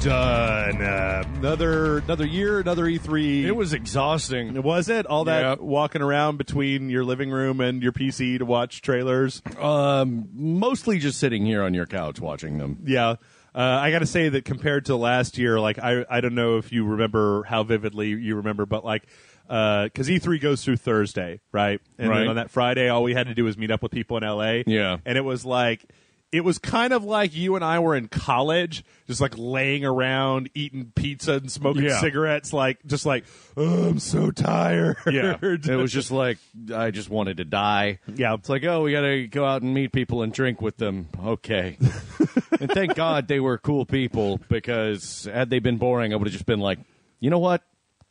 done. Another year, another E3. It was exhausting. Was it? All that walking around between your living room and your PC to watch trailers? Mostly just sitting here on your couch watching them. Yeah. I got to say that compared to last year, like I don't know if you remember how vividly you remember, but like because E3 goes through Thursday, right? And then on that Friday, all we had to do was meet up with people in LA. Yeah. And it was kind of like you and I were in college, just like laying around, eating pizza and smoking cigarettes, oh, I'm so tired. Yeah. It was just like, I just wanted to die. Yeah. It's like, oh, we got to go out and meet people and drink with them. Okay. And thank God they were cool people, because had they been boring, I would have just been like, you know what?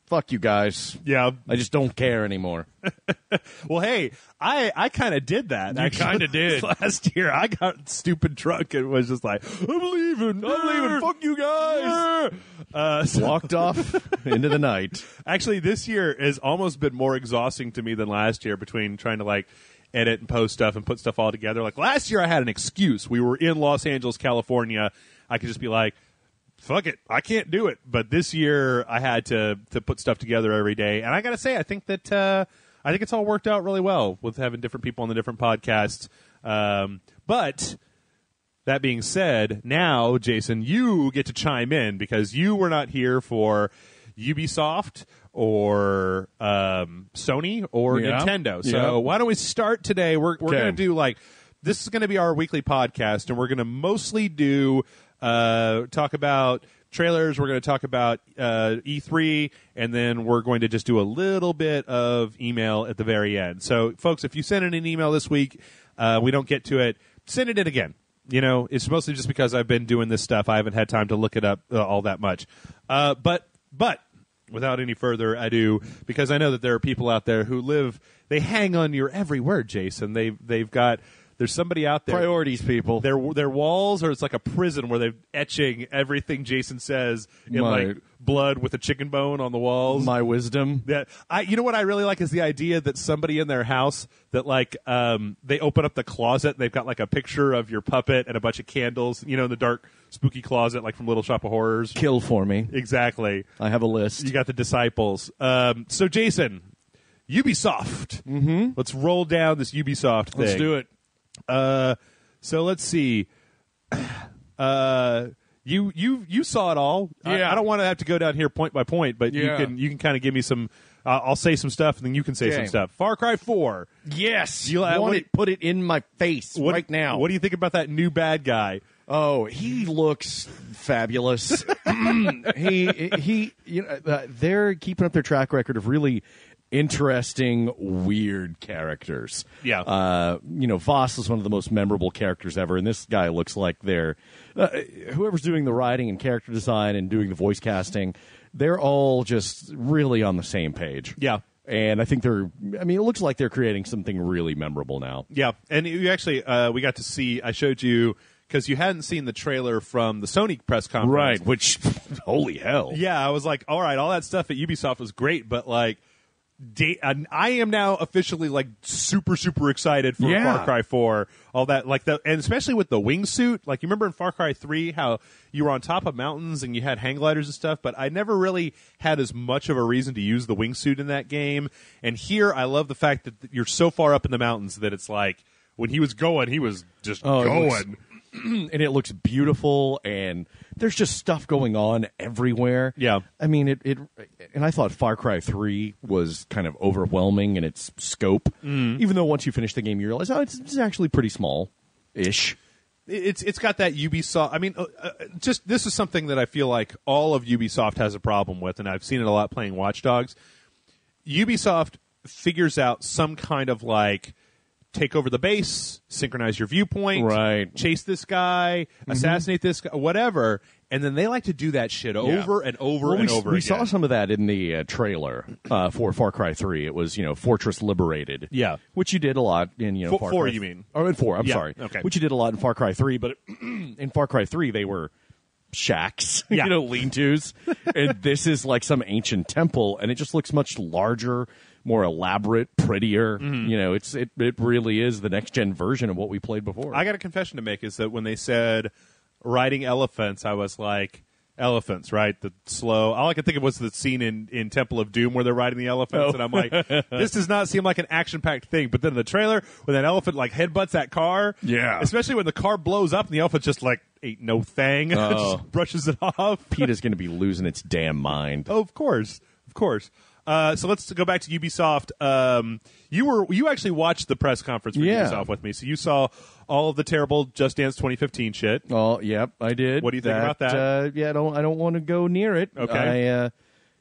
Fuck you guys. Yeah. I just don't care anymore. Well, hey, I kind of did that. You kind of did. Last year, I got stupid drunk and was just like, I'm leaving. Fuck you guys. Walked off into the night. Actually, this year has almost been more exhausting to me than last year, between trying to like edit and post stuff and put stuff all together. Like last year, I had an excuse. We were in Los Angeles, California. I could just be like, fuck it, I can't do it. But this year, I had to put stuff together every day, and I got to say, I think it's all worked out really well with having different people on the different podcasts. But that being said, now Jason, you get to chime in, because you were not here for Ubisoft or Sony or Nintendo. So why don't we start today? We're going to do this is going to be our weekly podcast, and we're going to mostly do. Talk about trailers. We're going to talk about E3, and then we're going to just do a little bit of email at the very end. So, folks, if you send in an email this week, we don't get to it, send it in again. You know, it's mostly just because I've been doing this stuff. I haven't had time to look it up all that much. But without any further ado, because I know that there are people out there who they hang on your every word, Jason. They've got. There's somebody out there. Priorities, people. Their walls are, it's like a prison where they're etching everything Jason says in like blood with a chicken bone on the walls. My wisdom. Yeah, you know what I really like is the idea that somebody in their house that they open up the closet, they've got like a picture of your puppet and a bunch of candles, in the dark spooky closet, like from Little Shop of Horrors. Kill for me. Exactly. I have a list. You got the disciples. So Jason, Ubisoft. Mm-hmm. Let's roll down this Ubisoft thing. Let's do it. So let's see. You saw it all. Yeah. I don't want to have to go down here point by point, but you can kind of give me some. I'll say some stuff, and then you can say some stuff. Far Cry 4. Yes. Put it in my face right now. What do you think about that new bad guy? Oh, he looks fabulous. They're keeping up their track record of really interesting, weird characters. Yeah. Voss is one of the most memorable characters ever, and this guy looks like they're whoever's doing the writing and character design and doing the voice casting, they're all just really on the same page. Yeah. And I think it looks like they're creating something really memorable now. Yeah. And you actually, we got to see, I showed you, because you hadn't seen the trailer from the Sony press conference. Right, which, holy hell. Yeah, I was like, all right, all that stuff at Ubisoft was great, but I am now officially super, super excited for Far Cry 4. All that, and especially with the wingsuit. Like, you remember in Far Cry 3 how you were on top of mountains and you had hang gliders and stuff, but I never really had as much of a reason to use the wingsuit in that game. And here, I love the fact that you're so far up in the mountains that it's like, when he was going, he was just going. And it looks beautiful, and there's just stuff going on everywhere. Yeah. I mean, and I thought Far Cry 3 was kind of overwhelming in its scope, even though once you finish the game, you realize, it's actually pretty small-ish. It's got that Ubisoft. I mean, just this is something that I feel like all of Ubisoft has a problem with, and I've seen it a lot playing Watch Dogs. Ubisoft figures out some kind of take over the base, synchronize your viewpoint, right? Chase this guy, assassinate this guy, whatever, and then they like to do that shit over and over and over again. We saw some of that in the trailer for Far Cry 3. It was, Fortress Liberated. Yeah. Which you did a lot in, Far Cry. You mean? Oh, in 4, I'm sorry. Okay. Which you did a lot in Far Cry 3, but in Far Cry 3, they were shacks, lean-tos. And this is like some ancient temple, and it just looks much larger, more elaborate, prettier. It really is the next-gen version of what we played before. I got a confession to make, is that when they said riding elephants, I was like, elephants, right? The slow. All I could think of was the scene in Temple of Doom where they're riding the elephants, and I'm like, this does not seem like an action-packed thing. But then in the trailer, when that elephant like headbutts that car, especially when the car blows up and the elephant just like ain't no thing, just brushes it off. PETA's going to be losing its damn mind. Oh, of course. So let's go back to Ubisoft. You actually watched the press conference for Ubisoft with me, so you saw all of the terrible Just Dance 2015 shit. Oh, yep, I did. What do you think about that? I don't want to go near it. Okay.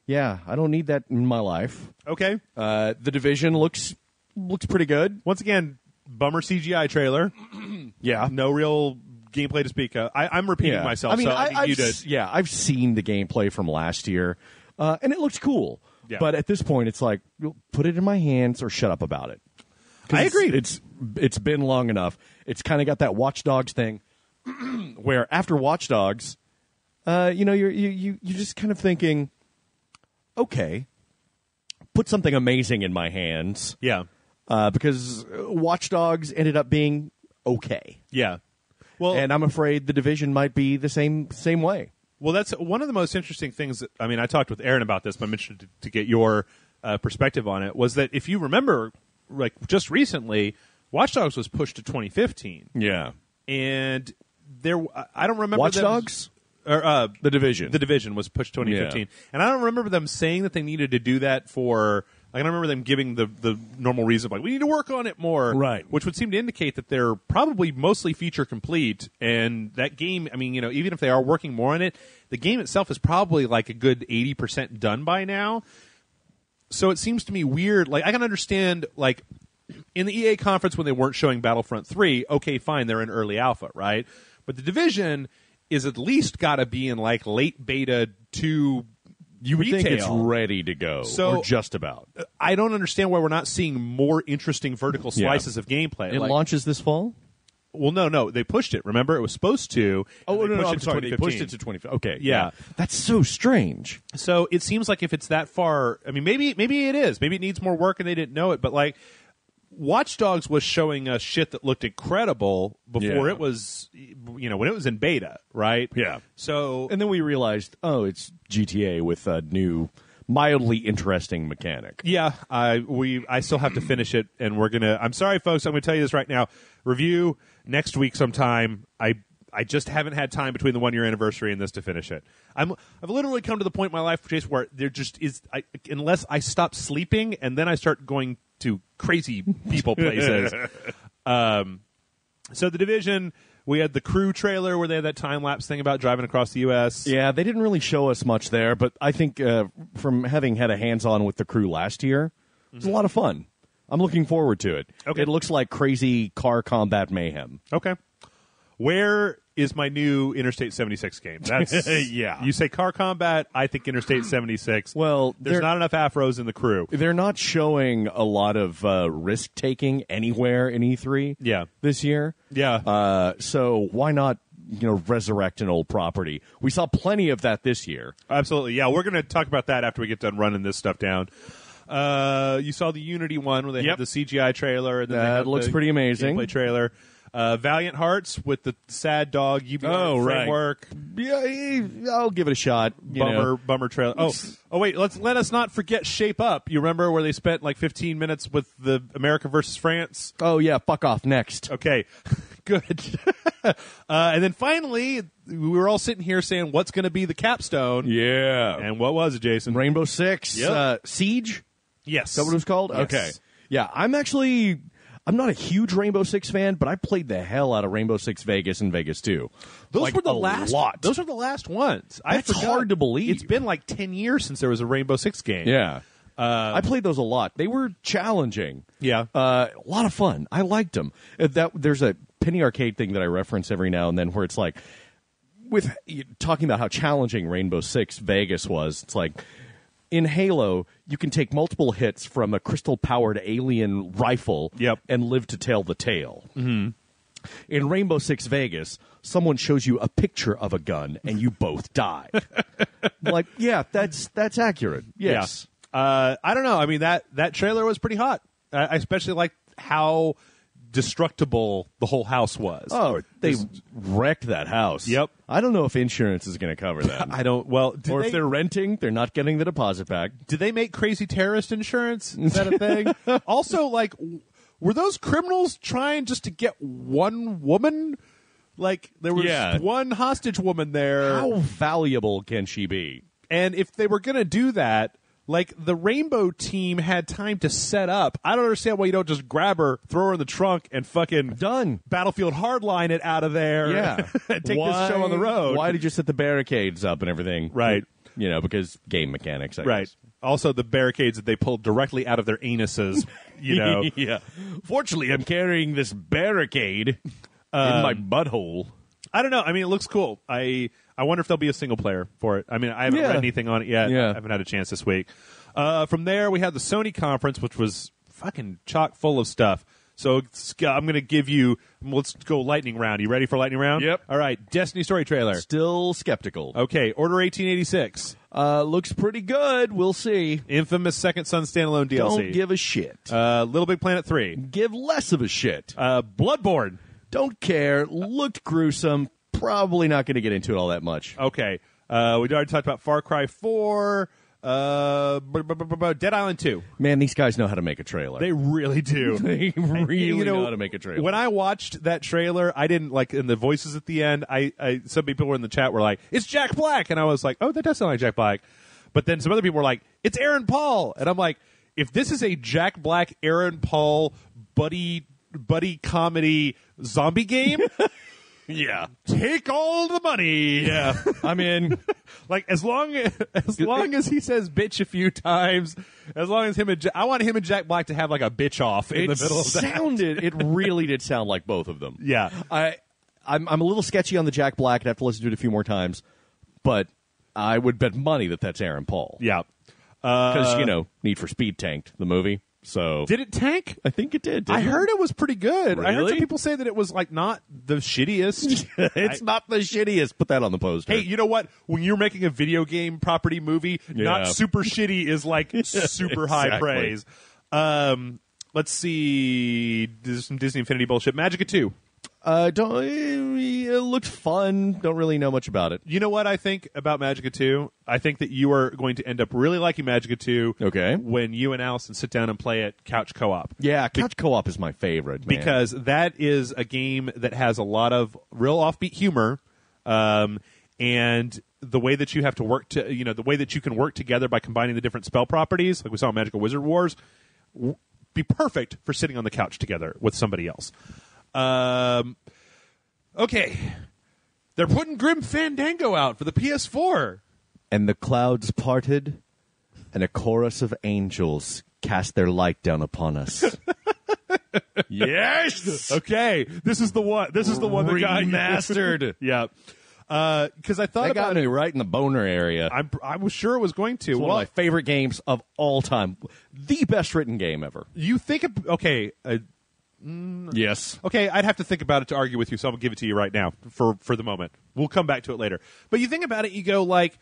I don't need that in my life. Okay. The Division looks pretty good. Once again, bummer CGI trailer. No real gameplay to speak of. I'm repeating myself. I've seen the gameplay from last year, and it looks cool. Yeah. But at this point, it's like, put it in my hands or shut up about it. I agree. It's been long enough. It's kind of got that Watch Dogs thing, where after Watch Dogs, you're just kind of thinking, okay, put something amazing in my hands. Yeah. Because Watch Dogs ended up being okay. Yeah. Well, and I'm afraid the Division might be the same way. Well, that's one of the most interesting things. I talked with Aaron about this, but I'm interested to get your perspective on it. Was that if you remember, like just recently, Watch Dogs was pushed to 2015. Yeah, and I don't remember Watch Dogs or the Division. The Division was pushed to 2015, and I don't remember them saying that they needed to do that for. I don't remember them giving the normal reason, like, we need to work on it more. Right. Which would seem to indicate that they're probably mostly feature complete. And that game, even if they are working more on it, the game itself is probably like a good 80% done by now. So it seems to me weird. Like, I can understand, like, in the EA conference when they weren't showing Battlefront 3, okay, fine, they're in early alpha, right? But the Division is at least got to be in, like, late beta to You would retail. think it's ready to go, or just about. I don't understand why we're not seeing more interesting vertical slices of gameplay. It launches this fall? Well, no. They pushed it. Remember? It was supposed to. I'm sorry. They pushed it to 2015. Okay. Yeah. That's so strange. So it seems like if it's that far, maybe it is. Maybe it needs more work and they didn't know it. But, like, Watch Dogs was showing us shit that looked incredible before it was, when it was in beta, right? Yeah. So, and then we realized, it's GTA with a new, mildly interesting mechanic. Yeah, I still have to finish it, and we're gonna. I'm sorry, folks. I'm gonna tell you this right now. Review next week sometime. I just haven't had time between the 1-year anniversary and this to finish it. I've literally come to the point in my life, Chase, where there just is. Unless I stop sleeping and then I start going to crazy people places. So the Division, we had the Crew trailer where they had that time lapse thing about driving across the U.S. Yeah, they didn't really show us much there, but I think from having had a hands-on with the Crew last year, it was a lot of fun. I'm looking forward to it. Okay. It looks like crazy car combat mayhem. Okay. Where is my new Interstate 76 game? That's yeah. You say car combat, I think Interstate 76. Well, there's not enough afros in the Crew. They're not showing a lot of risk taking anywhere in E3 this year. Yeah. So why not resurrect an old property? We saw plenty of that this year. Absolutely. Yeah, we're going to talk about that after we get done running this stuff down. You saw the Unity one where they had the CGI trailer. And then that looks pretty amazing. Gameplay trailer. Valiant Hearts with the sad dog UBI framework. Yeah, I'll give it a shot. Bummer trailer. Oh wait, let us not forget Shape Up. You remember where they spent like 15 minutes with the America versus France? Oh yeah, fuck off. Next. Okay, good. And then finally, we were all sitting here saying, "What's going to be the capstone?" Yeah. And what was it, Jason? Rainbow Six Siege. Yes. Is that what it was called? Yes. Okay. Yeah, I'm not a huge Rainbow Six fan, but I played the hell out of Rainbow Six Vegas and Vegas 2. Those were the last. Lot. Those were the last ones. That's hard to believe. It's been like 10 years since there was a Rainbow Six game. Yeah. I played those a lot. They were challenging. Yeah. A lot of fun. I liked them. There's a Penny Arcade thing that I reference every now and then where it's like, with talking about how challenging Rainbow Six Vegas was, it's like, in Halo, you can take multiple hits from a crystal-powered alien rifle and live to tell the tale. Mm-hmm. In Rainbow Six Vegas, someone shows you a picture of a gun and you both die. Like, yeah, that's accurate. Yes. Yeah. I don't know. I mean, that trailer was pretty hot. I especially like how destructible the whole house was. Oh, they wrecked that house. Yep. I don't know if insurance is going to cover that. I don't. Well, or if they're renting, they're not getting the deposit back. Do they make crazy terrorist insurance? Is that a thing? Also, like, were those criminals trying just to get one woman? Like, there was one hostage woman there. How valuable can she be? And if they were going to do that, like, the Rainbow team had time to set up. I don't understand why you don't just grab her, throw her in the trunk, and fucking done. Battlefield Hardline it out of there. Yeah. And take this show on the road. Why did you set the barricades up and everything? Right. You know, because game mechanics, I right. guess. Also, the barricades that they pulled directly out of their anuses, you know. Yeah. Fortunately, I'm carrying this barricade in my butthole. I don't know. I mean, it looks cool. I wonder if there'll be a single player for it. I mean, I haven't read anything on it yet. Yeah. I haven't had a chance this week. From there, we had the Sony conference, which was fucking chock full of stuff. So I'm going to give you, let's go lightning round. You ready for lightning round? Yep. All right. Destiny story trailer. Still skeptical. Okay. Order 1886. Looks pretty good. We'll see. Infamous Second Son standalone DLC. Don't give a shit. Little Big Planet 3. Give less of a shit. Bloodborne. Don't care. Looked gruesome. Probably not going to get into it all that much. Okay. We already talked about Far Cry 4. Dead Island 2. Man, these guys know how to make a trailer. They really do. They really know how to make a trailer. When I watched that trailer, I didn't like in the voices at the end. Some people were in the chat were like, "It's Jack Black," and I was like, "Oh, that does sound like Jack Black." But then some other people were like, "It's Aaron Paul," and I'm like, "If this is a Jack Black, Aaron Paul buddy comedy zombie game." Yeah. Take all the money. Yeah. I mean, like as long as he says bitch a few times, as long as I want him and Jack Black to have like a bitch off in the middle of that. It really did sound like both of them. Yeah. I'm a little sketchy on the Jack Black. I'd have to listen to it a few more times, but I would bet money that that's Aaron Paul. Yeah. Because, Need for Speed tanked the movie. So did it tank? I think it did. I heard it was pretty good. Really? I heard some people say that it was like not the shittiest. It's not the shittiest. Put that on the poster. Hey, you know what? When you're making a video game property movie, not super shitty is like super high praise. Let's see. There's some Disney Infinity bullshit. Magicka 2. It looked fun. Don't really know much about it. You know what I think about Magicka 2? I think that you are going to end up really liking Magicka 2 when you and Allison sit down and play it couch co-op. Yeah, couch co-op is my favorite, man. Because that is a game that has a lot of real offbeat humor, and the way that you have to work the way that you can work together by combining the different spell properties, like we saw in Magical Wizard Wars, be perfect for sitting on the couch together with somebody else. Okay. They're putting Grim Fandango out for the PS4. And the clouds parted, and a chorus of angels cast their light down upon us. Yes! Okay. This is the one. This is the one that got remastered. Yeah. Because I thought that got me right in the boner area. I was sure it was going to. It's one of my favorite games of all time. The best written game ever. You think of, okay. Yes. Okay, I'd have to think about it to argue with you, so I'm going to give it to you right now for the moment. We'll come back to it later. But you think about it, you go like,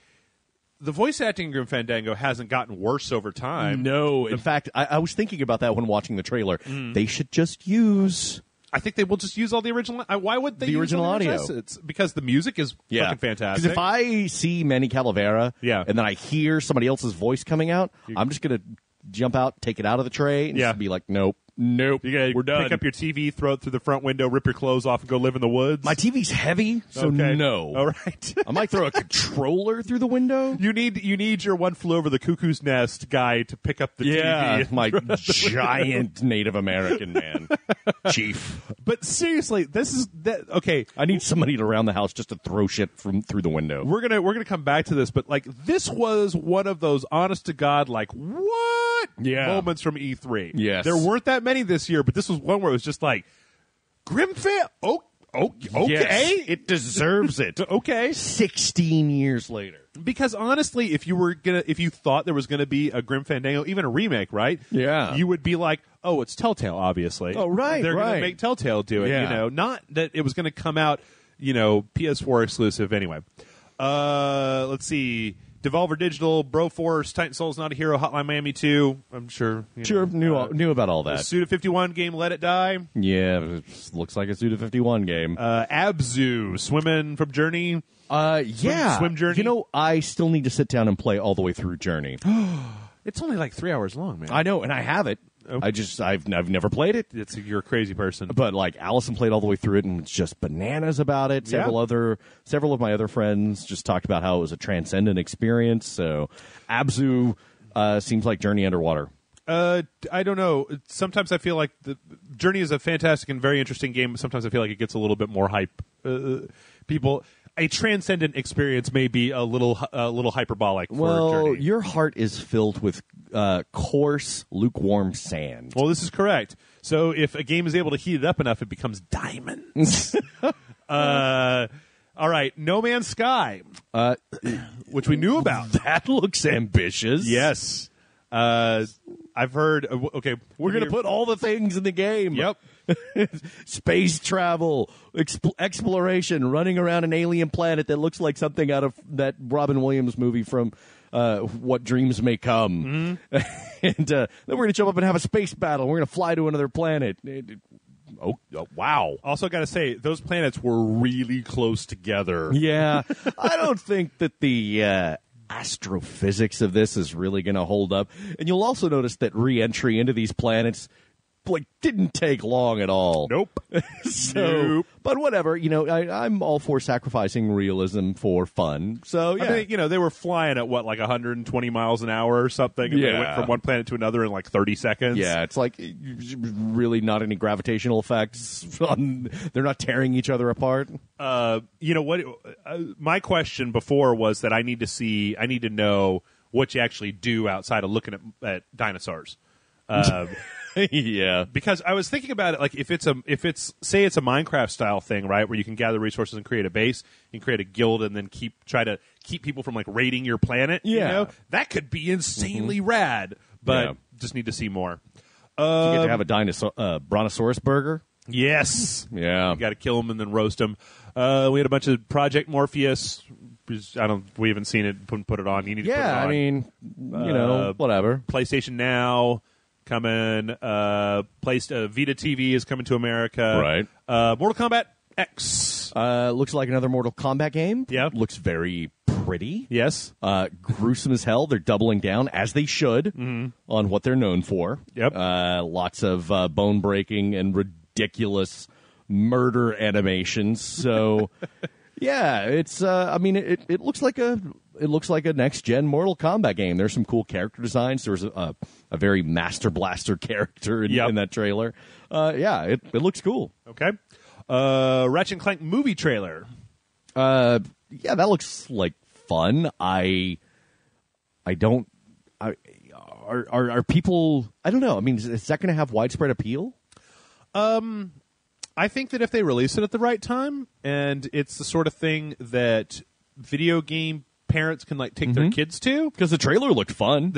the voice acting in Grim Fandango hasn't gotten worse over time. No. In fact, I was thinking about that when watching the trailer. They should just use... I think they will just use all the original... Why would they the use original audio? It's because the music is fucking fantastic. Because if I see Manny Calavera and then I hear somebody else's voice coming out, I'm just going to jump out, take it out of the tray, and just be like, nope. You gotta we're done. Pick up your TV, throw it through the front window, rip your clothes off, and go live in the woods. My TV's heavy, so no. All right. I might throw a controller through the window. You need your One Flew Over the Cuckoo's Nest guy to pick up the TV. My giant Native American man, chief. But seriously, this is that. Okay, I need somebody around the house just to throw shit through the window. We're gonna come back to this, but like this was one of those honest to God, like what moments from E3. Yes, there weren't that many this year, but this was one where it was just like Grim Fan. Okay, yes, it deserves it. Okay, 16 years later. Because honestly, if you thought there was gonna be a Grim Fandango, even a remake, right? Yeah, you would be like, oh, it's Telltale, obviously. Oh, right, they're gonna make Telltale do it. Yeah. Not that it was gonna come out, PS4 exclusive anyway. Let's see. Devolver Digital, Broforce, Titan Souls, Not a Hero, Hotline Miami 2. I'm sure. Knew about all that. Suda 51 game, Let It Die. Yeah, it looks like a Suda 51 game. Abzu, Swimming from Journey. Swim Journey. You know, I still need to sit down and play all the way through Journey. It's only like 3 hours long, man. I know, and I have it. I've never played it. You're a crazy person. But like Allison played all the way through it and was just bananas about it. Several of my other friends just talked about how it was a transcendent experience. So Abzu seems like Journey underwater. I don't know. Sometimes I feel like the Journey is a fantastic and very interesting game. But sometimes I feel like it gets a little bit more hype. A transcendent experience may be a little hyperbolic for Journey. Your heart is filled with coarse, lukewarm sand. Well, this is correct. So if a game is able to heat it up enough, it becomes diamonds. All right, No Man's Sky, which we knew about. That looks ambitious. Yes. I've heard. Okay, we're going to put all the things in the game. Yep. Space travel, exploration, running around an alien planet that looks like something out of that Robin Williams movie from What Dreams May Come. Mm-hmm. And then we're going to jump up and have a space battle. We're going to fly to another planet. Oh, wow. Also got to say, those planets were really close together. Yeah. I don't think that the astrophysics of this is really going to hold up. And you'll also notice that re-entry into these planets didn't take long at all. Nope. Nope. But whatever, I'm all for sacrificing realism for fun. So yeah, I mean, they were flying at 120 miles an hour or something, and they went from one planet to another in 30 seconds. Yeah, it's really not any gravitational effects. They're not tearing each other apart. You know what? My question before was that I need to know what you actually do outside of looking at dinosaurs. Yeah, because I was thinking about it, if it's say it's a Minecraft style thing, right, where you can gather resources and create a base and create a guild and then try to keep people from raiding your planet. Yeah, that could be insanely rad, but just need to see more. You get to have a brontosaurus burger. Yes, yeah, you got to kill them and then roast them. We had a bunch of Project Morpheus. We haven't seen it. Put it on. You need to put it on. I mean, whatever. PlayStation Now. Coming, Vita TV is coming to America. Right. Mortal Kombat X. Looks like another Mortal Kombat game. Yeah. Looks very pretty. Yes. Gruesome as hell. They're doubling down, as they should, on what they're known for. Yep. Lots of bone breaking and ridiculous murder animations. So, yeah, it's. It looks like a next gen Mortal Kombat game. There's some cool character designs. There was a very Master Blaster character in that trailer. It looks cool. Okay. Ratchet and Clank movie trailer. That looks like fun. Are people? I don't know. I mean, is that going to have widespread appeal? I think that if they release it at the right time, and it's the sort of thing that video game parents can take their kids to, because the trailer looked fun.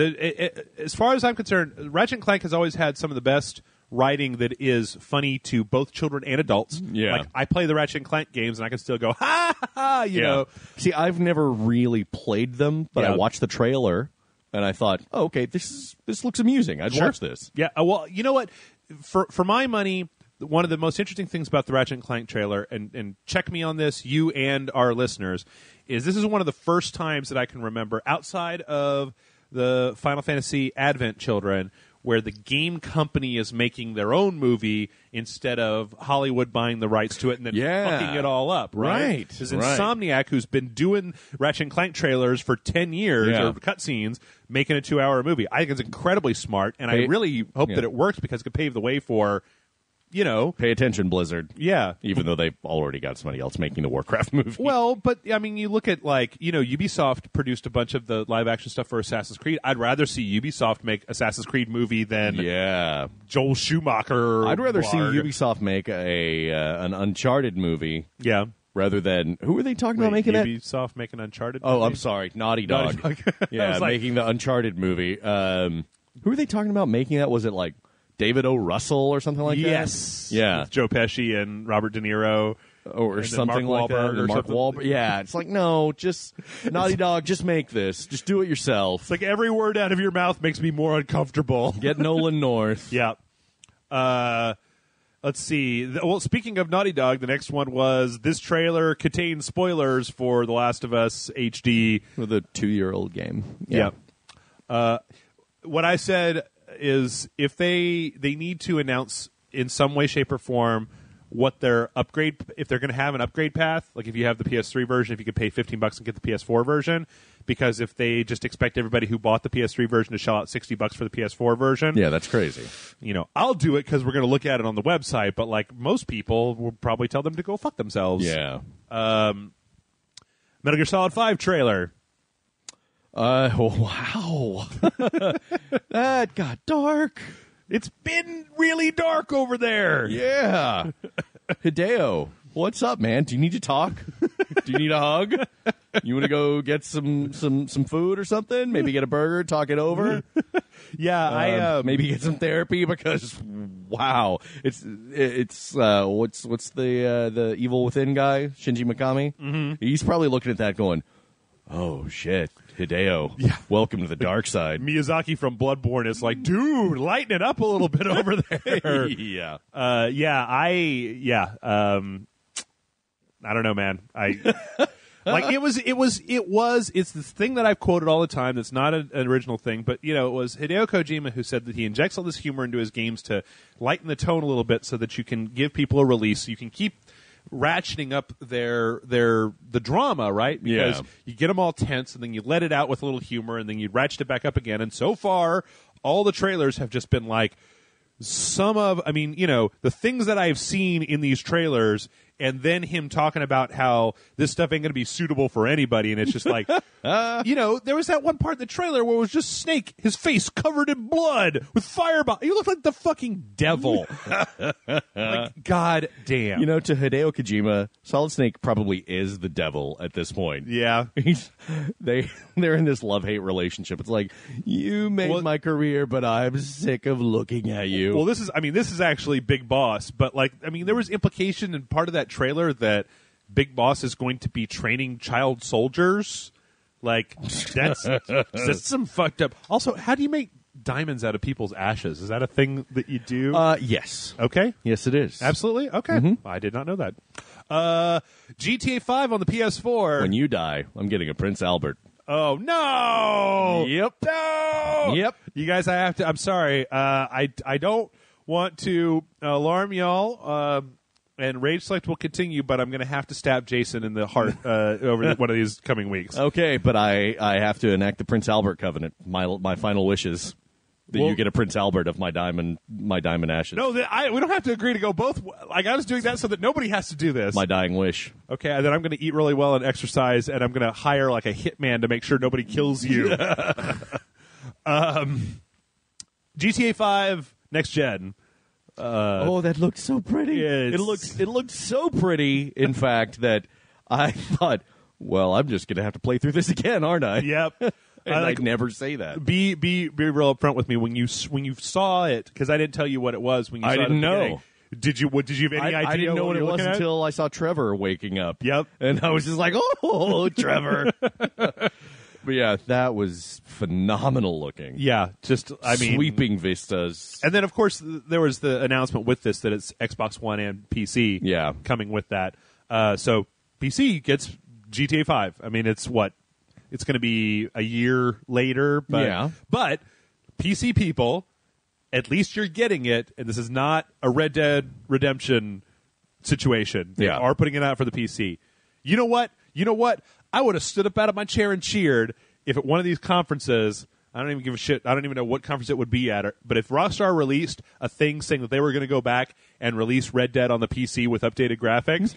As far as I'm concerned, Ratchet and Clank has always had some of the best writing that is funny to both children and adults. Yeah, I play the Ratchet and Clank games and I can still go ha ha ha. You know. See, I've never really played them, but I watched the trailer and I thought, oh, okay, this looks amusing. I'd watch this. Yeah. Well, you know what? For my money, one of the most interesting things about the Ratchet and Clank trailer, and check me on this, you and our listeners, is this is one of the first times that I can remember outside of the Final Fantasy Advent children where the game company is making their own movie instead of Hollywood buying the rights to it and then fucking it all up, right? Because Insomniac, who's been doing Ratchet and Clank trailers for 10 years or cutscenes, making a 2-hour movie. I think it's incredibly smart, and I really hope that it works because it could pave the way for... pay attention, Blizzard. Yeah. Even though they've already got somebody else making the Warcraft movie. Well, but, I mean, you look at, Ubisoft produced a bunch of the live-action stuff for Assassin's Creed. I'd rather see Ubisoft make Assassin's Creed movie than Joel Schumacher. I'd rather see Ubisoft make an Uncharted movie. Yeah. Rather than... Who are they talking about making that? Ubisoft making Uncharted movie? Oh, I'm sorry. Naughty Dog. Making the Uncharted movie. Who are they talking about making that? Was it David O. Russell or something like that? Yes. Yeah. With Joe Pesci and Robert De Niro. or something like that. Or Mark Wahlberg. Yeah, it's like, no, just Naughty Dog, just make this. Just do it yourself. It's like every word out of your mouth makes me more uncomfortable. Get Nolan North. Yeah. Let's see. Well, speaking of Naughty Dog, the next one was this trailer contains spoilers for The Last of Us HD. With a 2-year-old game. Yeah. What I said is if they need to announce in some way, shape, or form what their upgrade, if they're going to have an upgrade path, like if you have the PS3 version, if you could pay $15 and get the PS4 version, because if they just expect everybody who bought the PS3 version to shell out $60 for the PS4 version, yeah, that's crazy. I'll do it because we're going to look at it on the website, but like most people will probably tell them to go fuck themselves. Yeah. Metal Gear Solid 5 trailer. Wow. That got dark. It's been really dark over there. Yeah. Hideo, what's up, man? Do you need to talk? Do you need a hug? You want to go get some food or something? Maybe get a burger, talk it over? Yeah, I maybe get some therapy because wow. It's what's the Evil Within guy, Shinji Mikami? Mm-hmm. He's probably looking at that going, "Oh shit. Hideo, welcome to the dark side." Miyazaki from Bloodborne is like, dude, lighten it up a little bit over there. Yeah. I don't know, man. It's this thing that I've quoted all the time. That's not an original thing, but it was Hideo Kojima who said that he injects all this humor into his games to lighten the tone a little bit so that you can give people a release. So you can keep ratcheting up the drama, right? Because you get them all tense and then you let it out with a little humor and then you ratchet it back up again. And so far, all the trailers have just been like the things that I've seen in these trailers, and then him talking about how this stuff ain't going to be suitable for anybody. And it's just like, there was that one part in the trailer where it was just Snake, his face covered in blood with fireball. He looked like the fucking devil. Like, god damn. To Hideo Kojima, Solid Snake probably is the devil at this point. Yeah. They're in this love-hate relationship. It's like, you made my career, but I'm sick of looking at you. Well, this is actually Big Boss, but there was implication in part of that trailer that Big Boss is going to be training child soldiers. Like, that's some fucked up. Also, how do you make diamonds out of people's ashes? Is that a thing that you do? Yes. Okay. Yes, it is. Absolutely? Okay. Mm-hmm. I did not know that. GTA 5 on the PS4. When you die, I'm getting a Prince Albert. Oh, no! Yep. No! Yep. You guys, I'm sorry. I don't want to alarm y'all. And Rage Select will continue, but I'm going to have to stab Jason in the heart over one of these coming weeks. Okay, but I have to enact the Prince Albert covenant. My final wishes that you get a Prince Albert of my diamond ashes. No, we don't have to agree to go both. Like, I was doing that so that nobody has to do this. My dying wish. Okay, and then I'm going to eat really well and exercise, and I'm going to hire like a hitman to make sure nobody kills you. GTA 5 next gen. That looked so pretty. It looked so pretty, in fact, that I thought, well, I'm just going to have to play through this again, aren't I? Yep. And I'd never say that. Be real upfront with me when you saw it, because I didn't tell you what it was when you saw it. I didn't know. Did you have any idea? I didn't know what it was until I saw Trevor waking up. Yep. And I was just like, oh, Trevor. But yeah, that was phenomenal looking. Yeah, sweeping vistas. And then, of course, there was the announcement with this that it's Xbox One and PC coming with that. So PC gets GTA 5. I mean, it's going to be a year later. But PC people, at least you're getting it, and this is not a Red Dead Redemption situation. They are putting it out for the PC. You know what? I would have stood up out of my chair and cheered if at one of these conferences, I don't even give a shit, I don't even know what conference it would be at, but if Rockstar released a thing saying that they were going to go back and release Red Dead on the PC with updated graphics,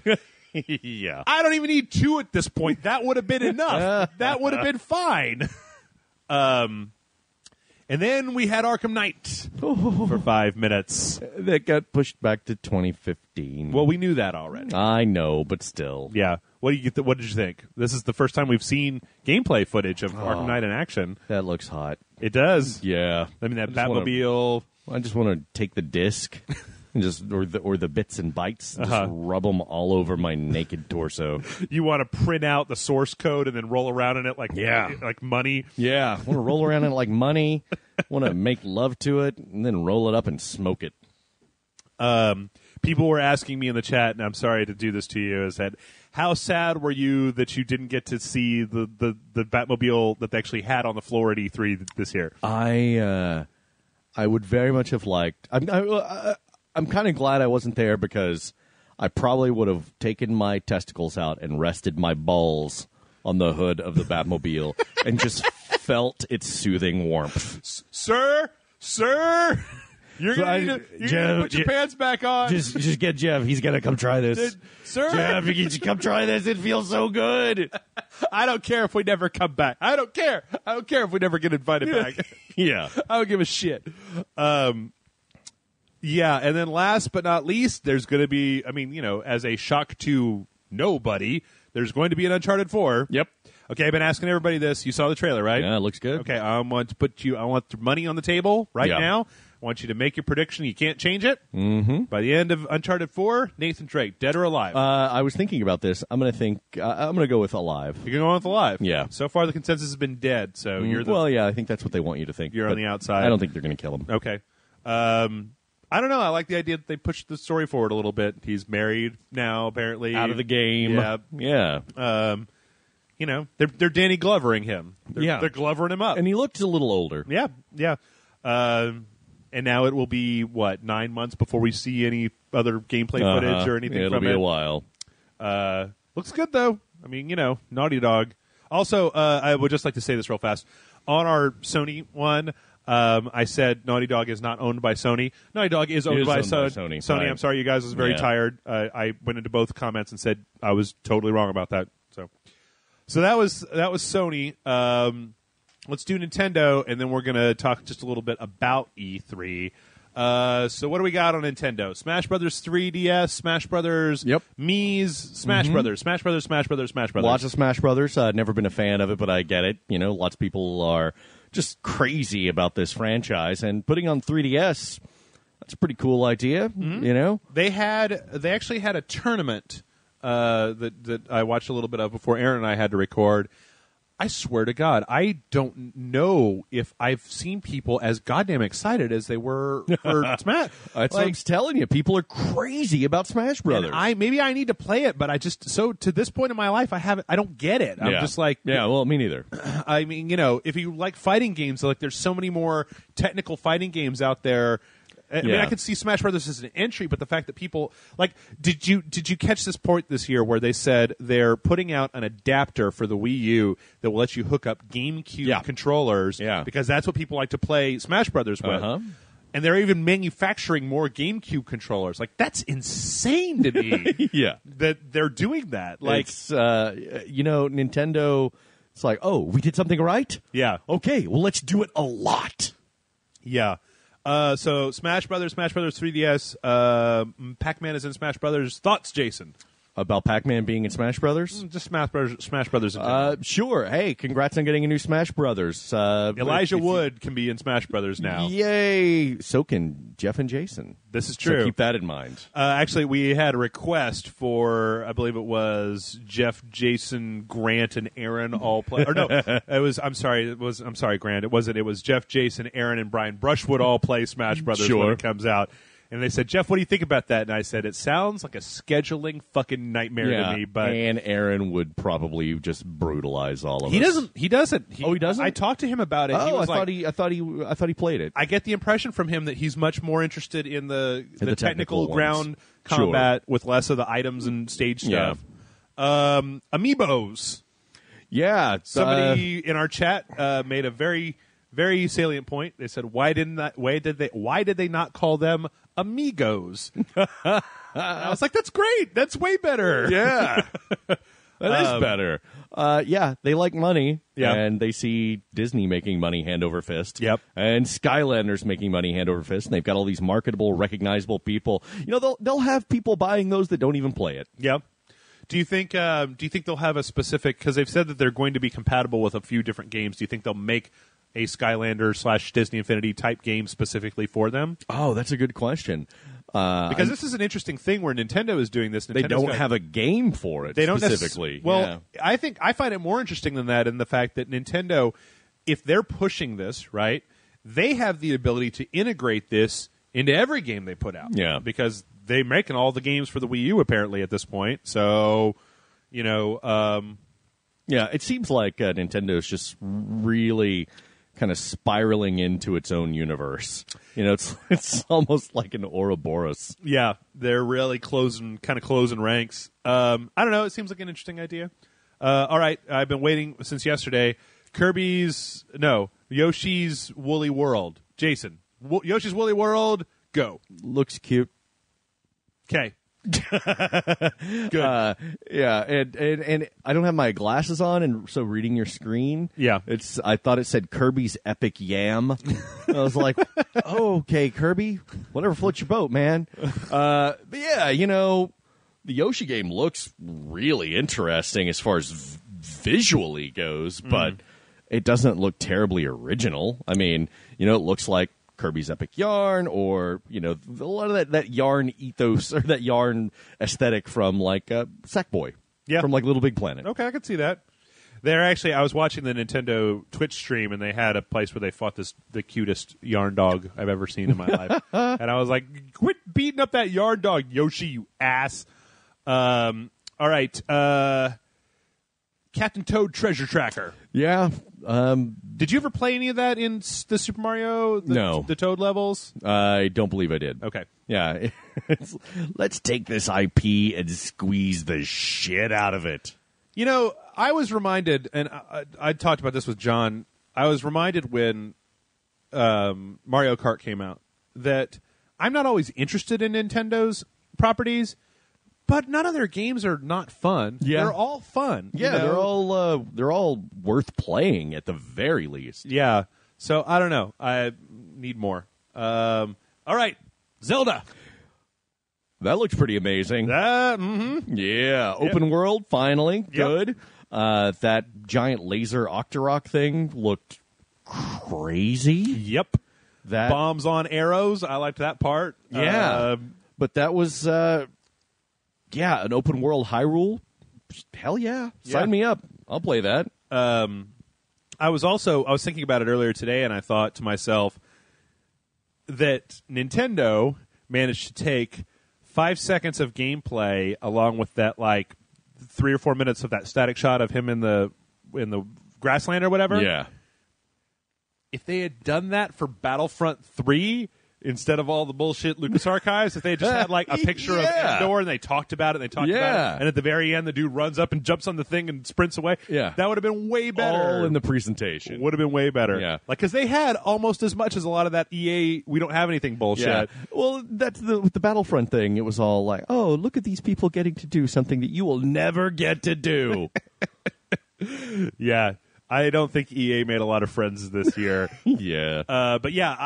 I don't even need 2 at this point. That would have been enough. That would have been fine. And then we had Arkham Knight for 5 minutes. That got pushed back to 2015. Well, we knew that already. I know, but still. Yeah. What did you think? This is the first time we've seen gameplay footage of Arkham Knight in action. That looks hot. It does. Yeah. I mean, that Batmobile. I just want to take the disc And or the bits and bytes, just rub them all over my naked torso. You want to print out the source code and then roll around in it like money. Yeah, I want to roll around in it like money. Want to make love to it and then roll it up and smoke it. People were asking me in the chat, and I'm sorry to do this to you, is that how sad were you that you didn't get to see the Batmobile that they actually had on the floor at E3 this year? I would very much have liked. I'm kind of glad I wasn't there because I probably would have taken my testicles out and rested my balls on the hood of the Batmobile and just felt its soothing warmth. Sir, you're going to put your pants back on. Just get Jeff. He's going to come try this. Sir? Jeff, you can come try this. It feels so good. I don't care if we never come back. I don't care if we never get invited back. Yeah. I don't give a shit. Yeah, and then last but not least, there's going to be, as a shock to nobody, there's going to be an Uncharted 4. Yep. Okay, I've been asking everybody this. You saw the trailer, right? Yeah, it looks good. Okay, I want the money on the table now. I want you to make your prediction. You can't change it. Mm-hmm. By the end of Uncharted 4, Nathan Drake, dead or alive? I was thinking about this. I'm going to go with alive. You're going to go with alive? Yeah. So far, the consensus has been dead, so you're the... Well, yeah, I think that's what they want you to think. You're on the outside. I don't think they're going to kill him. Okay. I don't know. I like the idea that they pushed the story forward a little bit. He's married now, apparently. Out of the game. Yeah. They're Danny Glovering him. They're Glovering him up. And he looks a little older. Yeah. And now it will be, 9 months before we see any other gameplay footage or anything It'll from it. It'll be a while. Looks good, though. Naughty Dog. Also, I would just like to say this real fast. On our Sony one, I said Naughty Dog is not owned by Sony. Naughty Dog is owned by Sony. Sony, right. I'm sorry, you guys. I was very tired. I went into both comments and said I was totally wrong about that. So that was Sony. Let's do Nintendo, and then we're going to talk just a little bit about E3. So what do we got on Nintendo? Smash Brothers 3DS, Smash Brothers, Mii's, Smash Brothers, Smash Brothers, Smash Brothers, Smash Brothers. Lots of Smash Brothers. Never been a fan of it, but I get it. Lots of people are just crazy about this franchise, and putting on 3DS, that's a pretty cool idea. They actually had a tournament that I watched a little bit of before Aaron and I had to record. I swear to God, I don't know if I've seen people as goddamn excited as they were for Smash. That's what I'm telling you. People are crazy about Smash Brothers. Maybe I need to play it, but to this point in my life, I don't get it. I'm just like, well, me neither. If you like fighting games, there's so many more technical fighting games out there. I could see Smash Brothers as an entry, but the fact that people did you catch this point this year where they said they're putting out an adapter for the Wii U that will let you hook up GameCube controllers because that's what people like to play Smash Brothers with. And they're even manufacturing more GameCube controllers. That's insane to me. That they're doing that. It's Nintendo. It's like, oh, we did something right. Yeah. Okay. Well, let's do it a lot. Yeah. So Smash Brothers 3DS, Pac-Man is in Smash Brothers. Thoughts, Jason? About Pac-Man being in Smash Brothers? Just Smash Brothers. Sure. Hey, congrats on getting a new Smash Brothers. Elijah Wood can be in Smash Brothers now. Yay! So can Jeff and Jason. This is true. So keep that in mind. Actually, we had a request for, I believe it was Jeff, Jason, Grant, and Aaron all play. Or no, it was. I'm sorry, Grant. It wasn't. It was Jeff, Jason, Aaron, and Brian Brushwood all play Smash Brothers when it comes out. And they said, Jeff, what do you think about that? And I said, it sounds like a scheduling fucking nightmare to me. But and Aaron would probably just brutalize all of us. He doesn't. He doesn't? I talked to him about it. Oh, I thought he played it. I get the impression from him that he's much more interested in the technical ground combat with less of the items and stage stuff. Amiibos. Yeah. Somebody in our chat made a very, very salient point. They said, why did they not call them Amigos? I was like, that's great. That's way better. Yeah. That is better. They like money. Yeah. And they see Disney making money hand over fist. Yep. And Skylanders making money hand over fist. And they've got all these marketable, recognizable people. They'll have people buying those that don't even play it. Yeah. Do you think they'll have a specific, because they've said that they're going to be compatible with a few different games. Do you think they'll make a Skylander / Disney Infinity type game specifically for them? Oh, that's a good question. Because this is an interesting thing where Nintendo is doing this. They don't have a game for it. They don't specifically. Well, I find it more interesting than that in the fact that Nintendo, if they're pushing this, right, they have the ability to integrate this into every game they put out. Yeah, because they're making all the games for the Wii U apparently at this point. So, yeah, it seems like Nintendo is just really kind of spiraling into its own universe. It's almost like an Ouroboros. Yeah, they're really closing ranks. I don't know. It seems like an interesting idea. All right, I've been waiting since yesterday. Yoshi's Woolly World. Jason, Yoshi's Woolly World, go. Looks cute. Okay. Good. Yeah, and I don't have my glasses on, and so reading your screen, I thought it said Kirby's Epic Yam. I was like, oh, okay, Kirby, whatever floats your boat, man. But yeah, the Yoshi game looks really interesting as far as visually goes, but it doesn't look terribly original. I mean, it looks like Kirby's Epic Yarn, or a lot of that yarn ethos or that yarn aesthetic from like Sackboy, from like Little Big Planet. Okay, I could see that. I was watching the Nintendo Twitch stream, and they had a place where they fought the cutest yarn dog I've ever seen in my life, and I was like, "Quit beating up that yarn dog, Yoshi, you ass!" All right, Captain Toad Treasure Tracker. Yeah. Did you ever play any of that in the Super Mario? No. The Toad levels? I don't believe I did. Okay. Yeah. Let's take this IP and squeeze the shit out of it. I was reminded, and I talked about this with John, I was reminded when Mario Kart came out that I'm not always interested in Nintendo's properties, but none of their games are not fun. Yeah. They're all fun. Yeah, they're all worth playing at the very least. Yeah. So I don't know. I need more. All right, Zelda. That looks pretty amazing. Yeah, open world, finally. Good. That giant laser Octorok thing looked crazy. Yep. That bombs on arrows. I liked that part. Yeah. But that was an open world Hyrule. Hell yeah. Sign me up. I'll play that. I was thinking about it earlier today, and I thought to myself that Nintendo managed to take 5 seconds of gameplay along with that 3 or 4 minutes of that static shot of him in the grassland or whatever. Yeah. If they had done that for Battlefront 3 instead of all the bullshit Lucas Archives, if they had just had a picture of Endor and they talked about it, and at the very end the dude runs up and jumps on the thing and sprints away, that would have been way better. All in the presentation. Would have been way better. Yeah. Because they had almost as much as a lot of that EA, we don't have anything bullshit. Yeah. Well, that's with the Battlefront thing, it was all like, oh, look at these people getting to do something that you will never get to do. Yeah. I don't think EA made a lot of friends this year. Yeah. But yeah,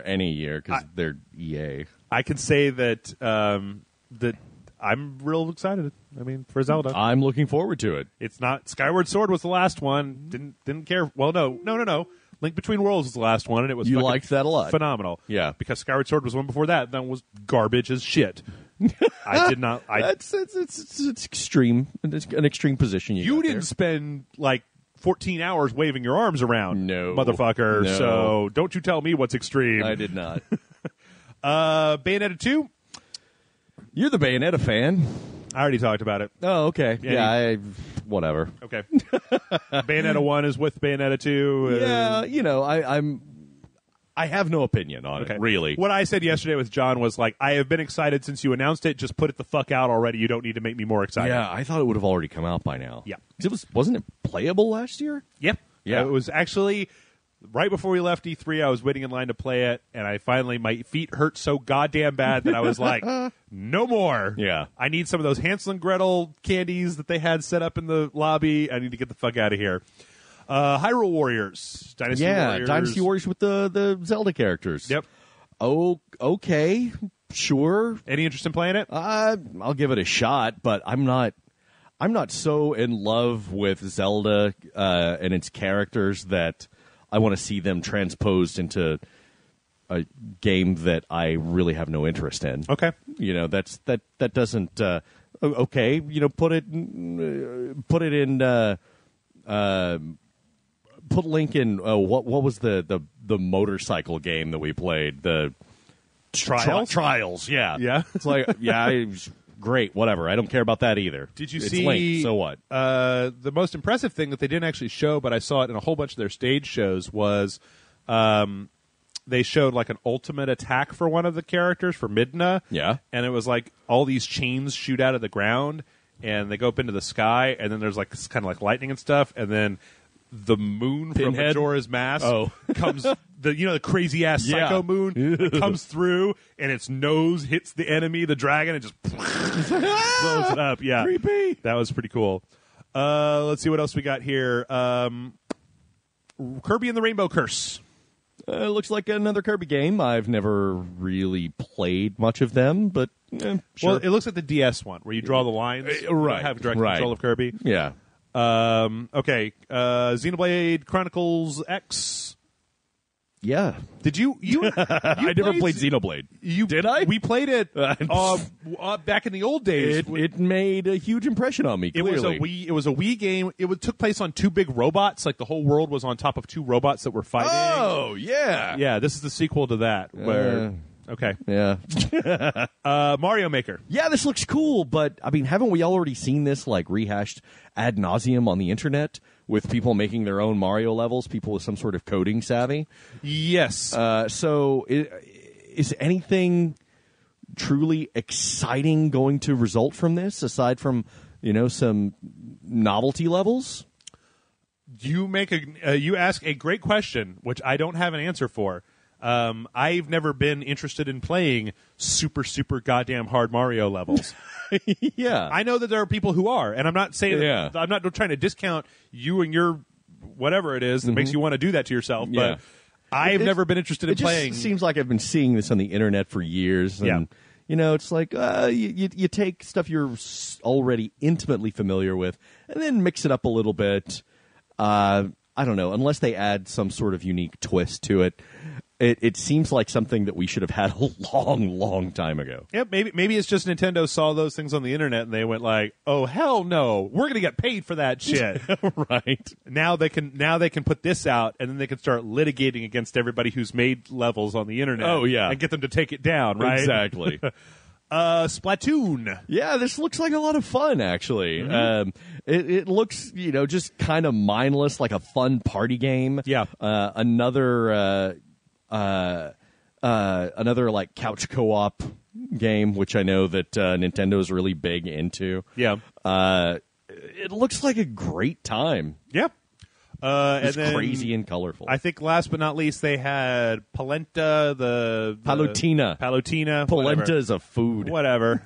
any year, because they're EA. I can say that that I'm real excited. I mean, for Zelda. I'm looking forward to it. It's not Skyward Sword was the last one. Didn't care. Well, no. Link Between Worlds was the last one, and it was you liked that a lot. Phenomenal. Yeah, because Skyward Sword was one before that. That was garbage as shit. I did not. It's extreme. It's an extreme position. You didn't spend 14 hours waving your arms around, motherfucker. No. So don't you tell me what's extreme. I did not. Bayonetta 2? You're the Bayonetta fan. I already talked about it. Oh, okay. Yeah, whatever. Okay. Bayonetta 1 is with Bayonetta 2. Yeah, I have no opinion on it, really. What I said yesterday with John was I have been excited since you announced it. Just put it the fuck out already. You don't need to make me more excited. Yeah, I thought it would have already come out by now. Yeah. Wasn't it playable last year? Yep. Yeah. It was actually right before we left E3. I was waiting in line to play it, and my feet hurt so goddamn bad that I was like, no more. Yeah. I need some of those Hansel and Gretel candies that they had set up in the lobby. I need to get the fuck out of here. Hyrule Warriors. Dynasty Warriors. Dynasty Warriors with the Zelda characters. Yep. Oh, okay. Sure. Any interest in playing it? I'll give it a shot, but I'm not so in love with Zelda and its characters that I want to see them transposed into a game that I really have no interest in. Okay. That doesn't okay. Put Link in. What was the motorcycle game that we played? The Trials. Trials. Yeah. Yeah. It's like it was great. Whatever. I don't care about that either. Did you it's see? Link, so what? The most impressive thing that they didn't actually show, but I saw it in a whole bunch of their stage shows, was they showed like an ultimate attack for one of the characters, for Midna. Yeah. And it was like all these chains shoot out of the ground and they go up into the sky, and then there's like kind of like lightning and stuff, and then the moon from Pinhead? Majora's Mask Oh. comes, the crazy ass psycho moon comes through, and its nose hits the enemy, the dragon, and just blows it up. Yeah, Creepy. That was pretty cool. Let's see what else we got here. Kirby and the Rainbow Curse. It looks like another Kirby game. I've never really played much of them, but sure. Well, it looks like the DS one where you draw the lines. You right. have direct Right. control of Kirby. Yeah. Okay. Xenoblade Chronicles X. Yeah. Did you I never played Xenoblade. Did I? We played it back in the old days. It made a huge impression on me, clearly. It was a Wii game. It took place on two big robots. Like the whole world was on top of two robots that were fighting. Oh, yeah. Yeah, this is the sequel to that. Okay. Yeah. Mario Maker. Yeah, this looks cool, but, I mean, haven't we already seen this, like, rehashed ad nauseum on the internet with people making their own Mario levels, people with some sort of coding savvy? Yes. So is anything truly exciting going to result from this, aside from, some novelty levels? You ask a great question, which I don't have an answer for. I've never been interested in playing super, super goddamn hard Mario levels. Yeah. I know that there are people who are, and I'm not saying Yeah. I'm not trying to discount you and your whatever it is that makes you want to do that to yourself, Yeah. but I've never been interested in playing. It just seems like I've been seeing this on the internet for years. And, it's like you take stuff you're already intimately familiar with and then mix it up a little bit. I don't know, unless they add some sort of unique twist to it. It seems like something that we should have had a long, long time ago. Yeah, maybe it's just Nintendo saw those things on the internet and they went like, "Oh hell no, we're going to get paid for that shit." Right. Now they can put this out, and then they can start litigating against everybody who's made levels on the internet. Oh, yeah. And get them to take it down, right? Exactly. Splatoon. Yeah, this looks like a lot of fun, actually. It looks, just kind of mindless, like a fun party game. Yeah. Another like couch co-op game, which I know that Nintendo is really big into. Yeah. It looks like a great time. Yeah. It's and then, crazy and colorful. I think last but not least, they had Palenta, Palutena. Palutena. Polenta whatever. is a food. Whatever.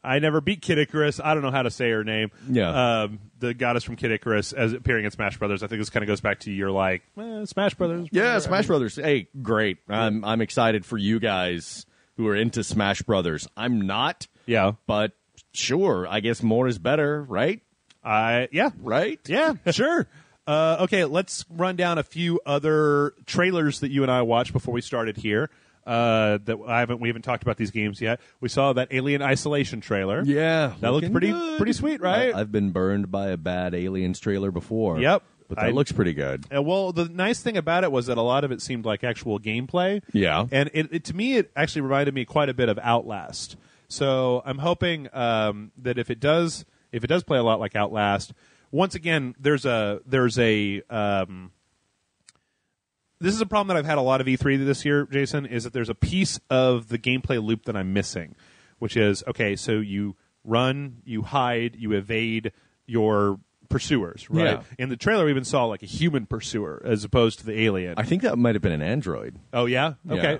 I never beat Kid Icarus. I don't know how to say her name. Yeah. The goddess from Kid Icarus as appearing in Smash Brothers. I think this kind of goes back to your Smash Brothers. Yeah, whatever. Smash Brothers. Hey, great. I'm excited for you guys who are into Smash Brothers. I'm not. Yeah. But sure, I guess more is better, right? Yeah. Right? Yeah, sure. Okay, let's run down a few other trailers that you and I watched before we started here. That we haven't talked about these games yet. We saw that Alien Isolation trailer. Yeah, that looked pretty sweet, right? I've been burned by a bad Aliens trailer before. Yep, but that looks pretty good. Well, the nice thing about it was that a lot of it seemed like actual gameplay. Yeah, and to me, it actually reminded me quite a bit of Outlast. So I'm hoping that if it does play a lot like Outlast. Once again, this is a problem that I've had a lot of E3 this year, Jason, is that there's a piece of the gameplay loop that I'm missing, which is, okay, so you run, you hide, you evade your pursuers, right? Yeah. In the trailer, we even saw like a human pursuer as opposed to the alien. I think that might have been an android. Oh, yeah? Okay.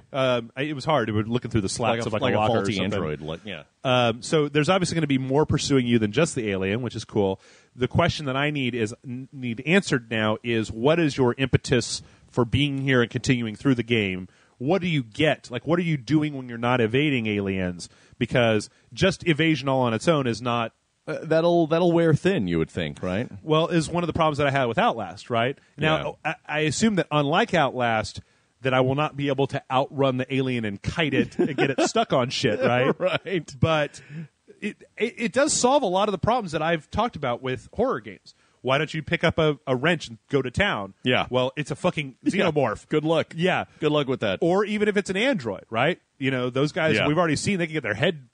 It was hard. It was looking through the slats of like a locker faulty or something. android. Yeah. So there's obviously going to be more pursuing you than just the alien, which is cool. The question that I need answered now is, what is your impetus for being here and continuing through the game? What do you get? Like, what are you doing when you're not evading aliens? Because just evasion all on its own is not... That'll wear thin, you would think, right? Well, is one of the problems that I had with Outlast, right? Now, I assume that unlike Outlast, that I will not be able to outrun the alien and kite it and get it stuck on shit, right? Right. But it does solve a lot of the problems that I've talked about with horror games. Why don't you pick up a wrench and go to town? Yeah. Well, it's a fucking xenomorph. Yeah. Good luck. Yeah. Good luck with that. Or even if it's an android, right? You know, those guys, we've already seen they can get their head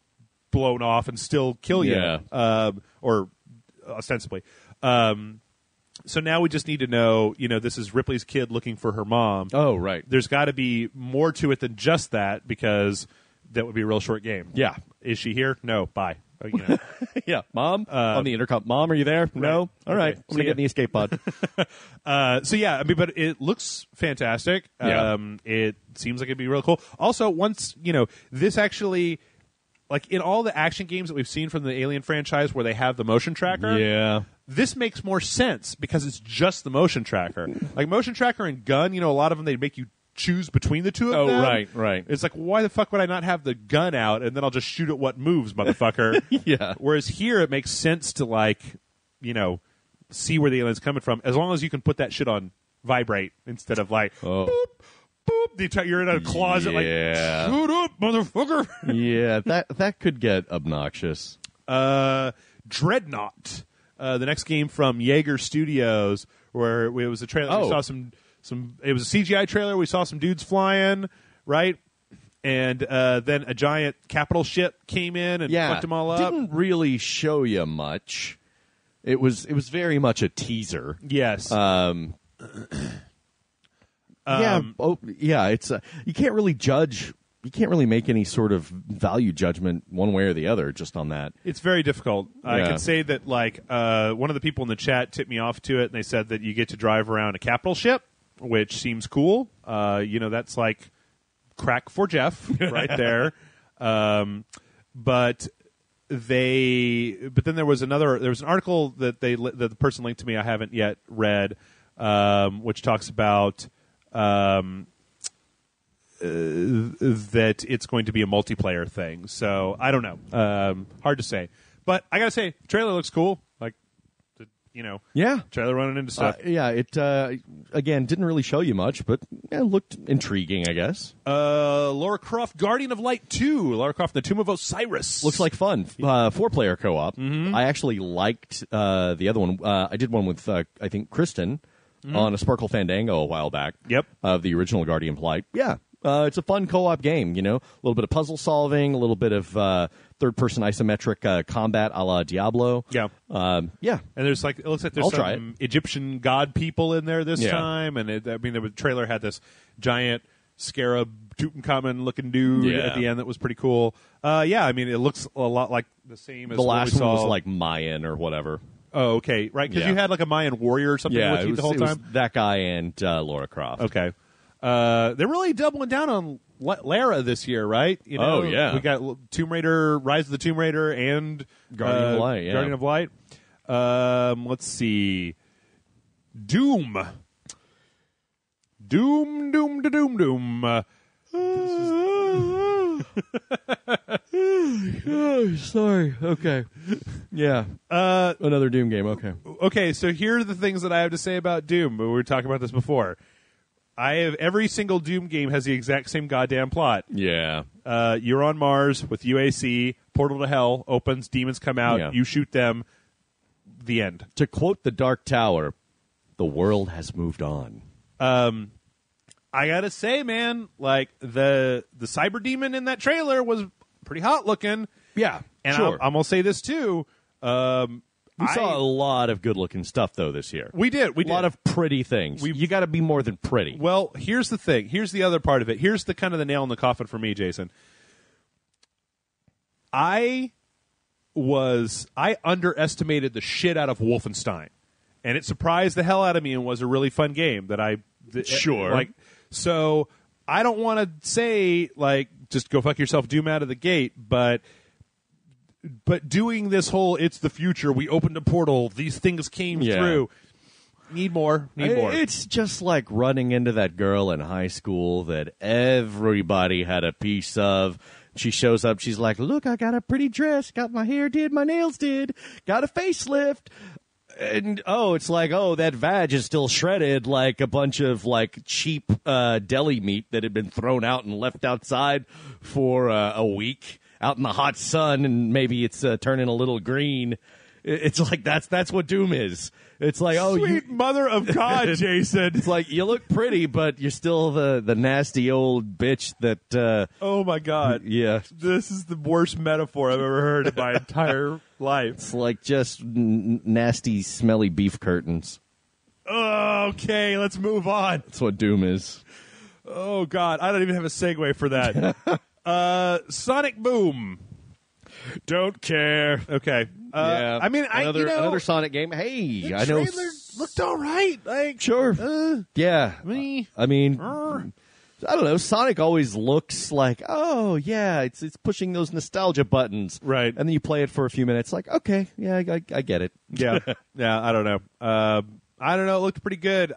blown off and still kill you. Yeah. Or ostensibly. So now we just need to know, you know, this is Ripley's kid looking for her mom. Oh, right. There's got to be more to it than just that, because that would be a real short game. Yeah. Is she here? No. Bye. You know. Yeah. Mom? On the intercom. Mom, are you there? No? All right. I'm going to get in the escape pod. So, yeah, I mean, but it looks fantastic. Yeah. It seems like it'd be real cool. Also, once, you know, this actually, like in all the action games that we've seen from the Alien franchise where they have the motion tracker, Yeah. this makes more sense because it's just the motion tracker. Like motion tracker and gun, you know, a lot of them, they make you choose between the two of them. Oh, right. It's like, why the fuck would I not have the gun out and then I'll just shoot at what moves, motherfucker? Yeah. Whereas here it makes sense to, like, you know, see where the alien's coming from, as long as you can put that shit on vibrate instead of like, boop, boop. You're in a closet like, shoot up, motherfucker. Yeah, that could get obnoxious. Dreadnought, the next game from Jaeger Studios, where it was a trailer. We saw some. It was a CGI trailer. We saw some dudes flying, right? And then a giant capital ship came in and fucked them all up. Didn't really show you much. It was very much a teaser. Yes. It's you can't really judge. You can't really make any sort of value judgment one way or the other just on that. It's very difficult. I Yeah. can say that, like, one of the people in the chat tipped me off to it, and they said that you get to drive around a capital ship, which seems cool. You know, that's like crack for Jeff right there. But then there was an article that that the person linked to me. I haven't yet read, which talks about that it's going to be a multiplayer thing. So I don't know. Hard to say. But I gotta say, the trailer looks cool. Like, you know, trailer running into stuff. It again didn't really show you much, but it looked intriguing, I guess. Lara Croft, Guardian of Light 2. Lara Croft, The Tomb of Osiris. Looks like fun. 4-player co-op. Mm-hmm. I actually liked the other one. I did one with I think Kristen on a Sparkle Fandango a while back. Yep. Of the original Guardian of Light. Yeah. It's a fun co-op game, you know, a little bit of puzzle solving, a little bit of third-person isometric combat a la Diablo. Yeah. And there's like, it looks like there's some Egyptian god people in there this time, and the trailer had this giant scarab Tutankhamun-looking dude at the end that was pretty cool. I mean, it looks a lot like the same as the last we saw. one was like Mayan or whatever. Oh, okay, right, because you had like a Mayan warrior or something with you the whole time. It was that guy and Lara Croft. Okay. They're really doubling down on Lara this year, right? You know, we got Tomb Raider, Rise of the Tomb Raider, and Guardian of Light. Yeah. Guardian of Light. Let's see, Doom. Sorry. Okay. Yeah. Another Doom game. Okay. Okay. So here are the things that I have to say about Doom. We were talking about this before. Every single Doom game has the exact same goddamn plot. Yeah. You're on Mars with UAC, portal to hell opens, demons come out, you shoot them, the end. To quote the Dark Tower, the world has moved on. I gotta say, man, like the cyber demon in that trailer was pretty hot looking. Yeah. And sure. I'm gonna say this too. We saw a lot of good-looking stuff, though, this year. We did. A lot of pretty things. You got to be more than pretty. Well, here's the thing. Here's the other part of it. Here's the kind of the nail in the coffin for me, Jason. I underestimated the shit out of Wolfenstein, and it surprised the hell out of me and was a really fun game Sure. So I don't want to say, like, just go fuck yourself, Doom out of the gate, but doing this whole, it's the future, we opened a portal, these things came through. Need more. It's just like running into that girl in high school that everybody had a piece of. She shows up, she's like, look, I got a pretty dress, got my hair did, my nails did, got a facelift. And it's like, that vag is still shredded like a bunch of like cheap deli meat that had been thrown out and left outside for a week out in the hot sun, and maybe it's turning a little green. It's like that's what Doom is. It's like, sweet mother of God, Jason. It's like, you look pretty, but you're still the nasty old bitch that. Oh my God! Yeah, this is the worst metaphor I've ever heard in my entire life. It's like just nasty, smelly beef curtains. Okay, let's move on. That's what Doom is. Oh God, I don't even have a segue for that. Sonic Boom. Don't care. Okay. Yeah. I mean, another Sonic game. Hey, I know. Trailer looked all right. Like, sure. Yeah. I mean, I don't know. Sonic always looks like, it's pushing those nostalgia buttons, right? And then you play it for a few minutes, like, okay, yeah, I get it. Yeah, yeah. I don't know. I don't know. It looked pretty good.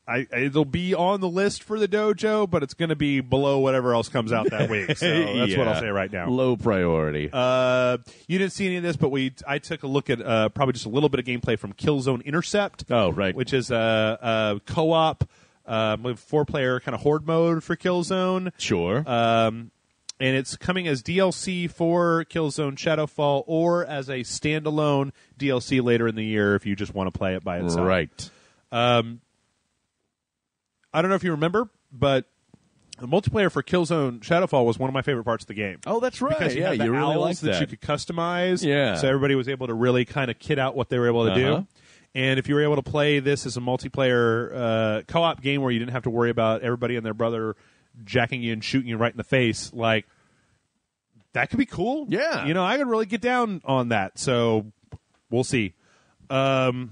It'll be on the list for the dojo, but it's going to be below whatever else comes out that week. So that's what I'll say right now. Low priority. You didn't see any of this, but I took a look at probably just a little bit of gameplay from Killzone Intercept. Oh, right. Which is a co-op, 4-player kind of horde mode for Killzone. Sure. And it's coming as DLC for Killzone Shadowfall or as a standalone DLC later in the year if you just want to play it by itself. Right. I don't know if you remember, but the multiplayer for Killzone Shadowfall was one of my favorite parts of the game. Oh, that's right. Because you had the really owls liked that you could customize. Yeah. So everybody was able to really kind of kit out what they were able to do. And if you were able to play this as a multiplayer co-op game where you didn't have to worry about everybody and their brother jacking you and shooting you right in the face, like, that could be cool. Yeah. You know, I could really get down on that. So we'll see. Was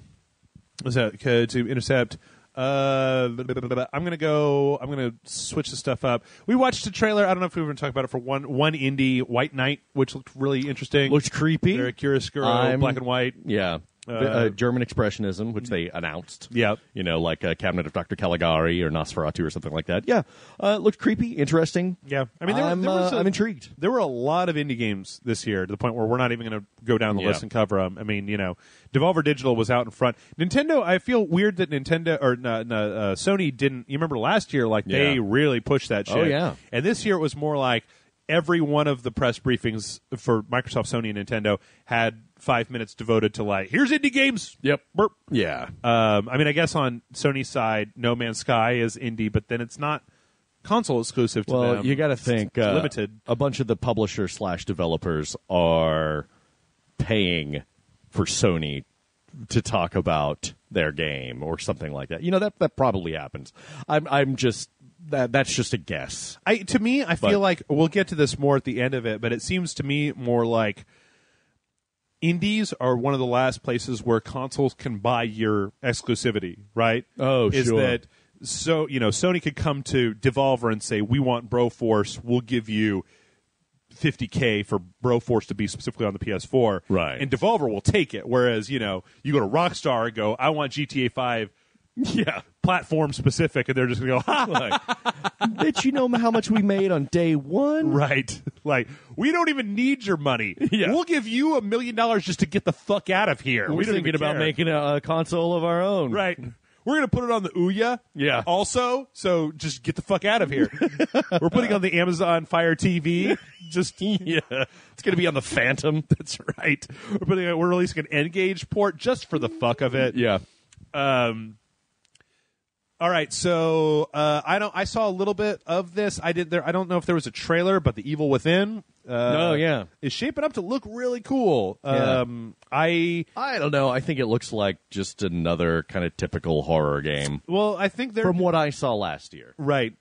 that to Intercept? I'm gonna switch the stuff up. We watched a trailer. I don't know if we were going to talk about it for one indie, White Knight, which looked really interesting. Looks creepy. Very Chiaroscuro, black and white. Yeah. German Expressionism, which they announced. Yeah. You know, like a Cabinet of Dr. Caligari or Nosferatu or something like that. Yeah. Looked creepy, interesting. Yeah. I mean, I'm intrigued. There were a lot of indie games this year to the point where we're not even going to go down the list and cover them. I mean, you know, Devolver Digital was out in front. Nintendo, I feel weird that Sony didn't. You remember last year, like, they really pushed that shit. Oh, yeah. And this year it was more like every one of the press briefings for Microsoft, Sony, and Nintendo had 5 minutes devoted to, like, here's indie games. Yep. Burp. Yeah. I mean, I guess on Sony's side, No Man's Sky is indie, but then it's not console exclusive to them. Well, you got to think it's limited. A bunch of the publishers/developers are paying for Sony to talk about their game or something like that. You know, that probably happens. I'm just that's just a guess. To me, I feel like we'll get to this more at the end of it, but it seems to me more like indies are one of the last places where consoles can buy your exclusivity, right? Oh, Is sure. that so? You know, Sony could come to Devolver and say, "We want Broforce. We'll give you $50K for Broforce to be specifically on the PS4." Right. And Devolver will take it. Whereas, you know, you go to Rockstar and go, "I want GTA 5." Yeah, platform specific, and they're just going to go, Bitch, you know how much we made on day one? Right. Like, we don't even need your money. Yeah. We'll give you $1 million just to get the fuck out of here. We're thinking about making a console of our own. Right. We're going to put it on the Ouya. Yeah. Also, so just get the fuck out of here. We're putting on the Amazon Fire TV. Just yeah. It's going to be on the Phantom. That's right. We're releasing an N-Gage port just for the fuck of it. Yeah. All right, so I saw a little bit of this. I don't know if there was a trailer, but The Evil Within is shaping up to look really cool. Yeah. I don't know. I think it looks like just another kind of typical horror game. Well, I think from what I saw last year. Right.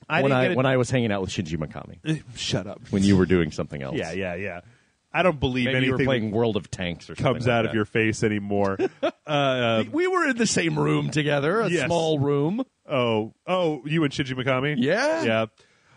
When I was hanging out with Shinji Mikami. Shut up. When you were doing something else. Yeah. I don't believe Maybe anything you were playing World of Tanks or something comes like out that. of your face anymore. We were in the same room together, a small room. Oh, you and Shinji Mikami? Yeah. Yeah.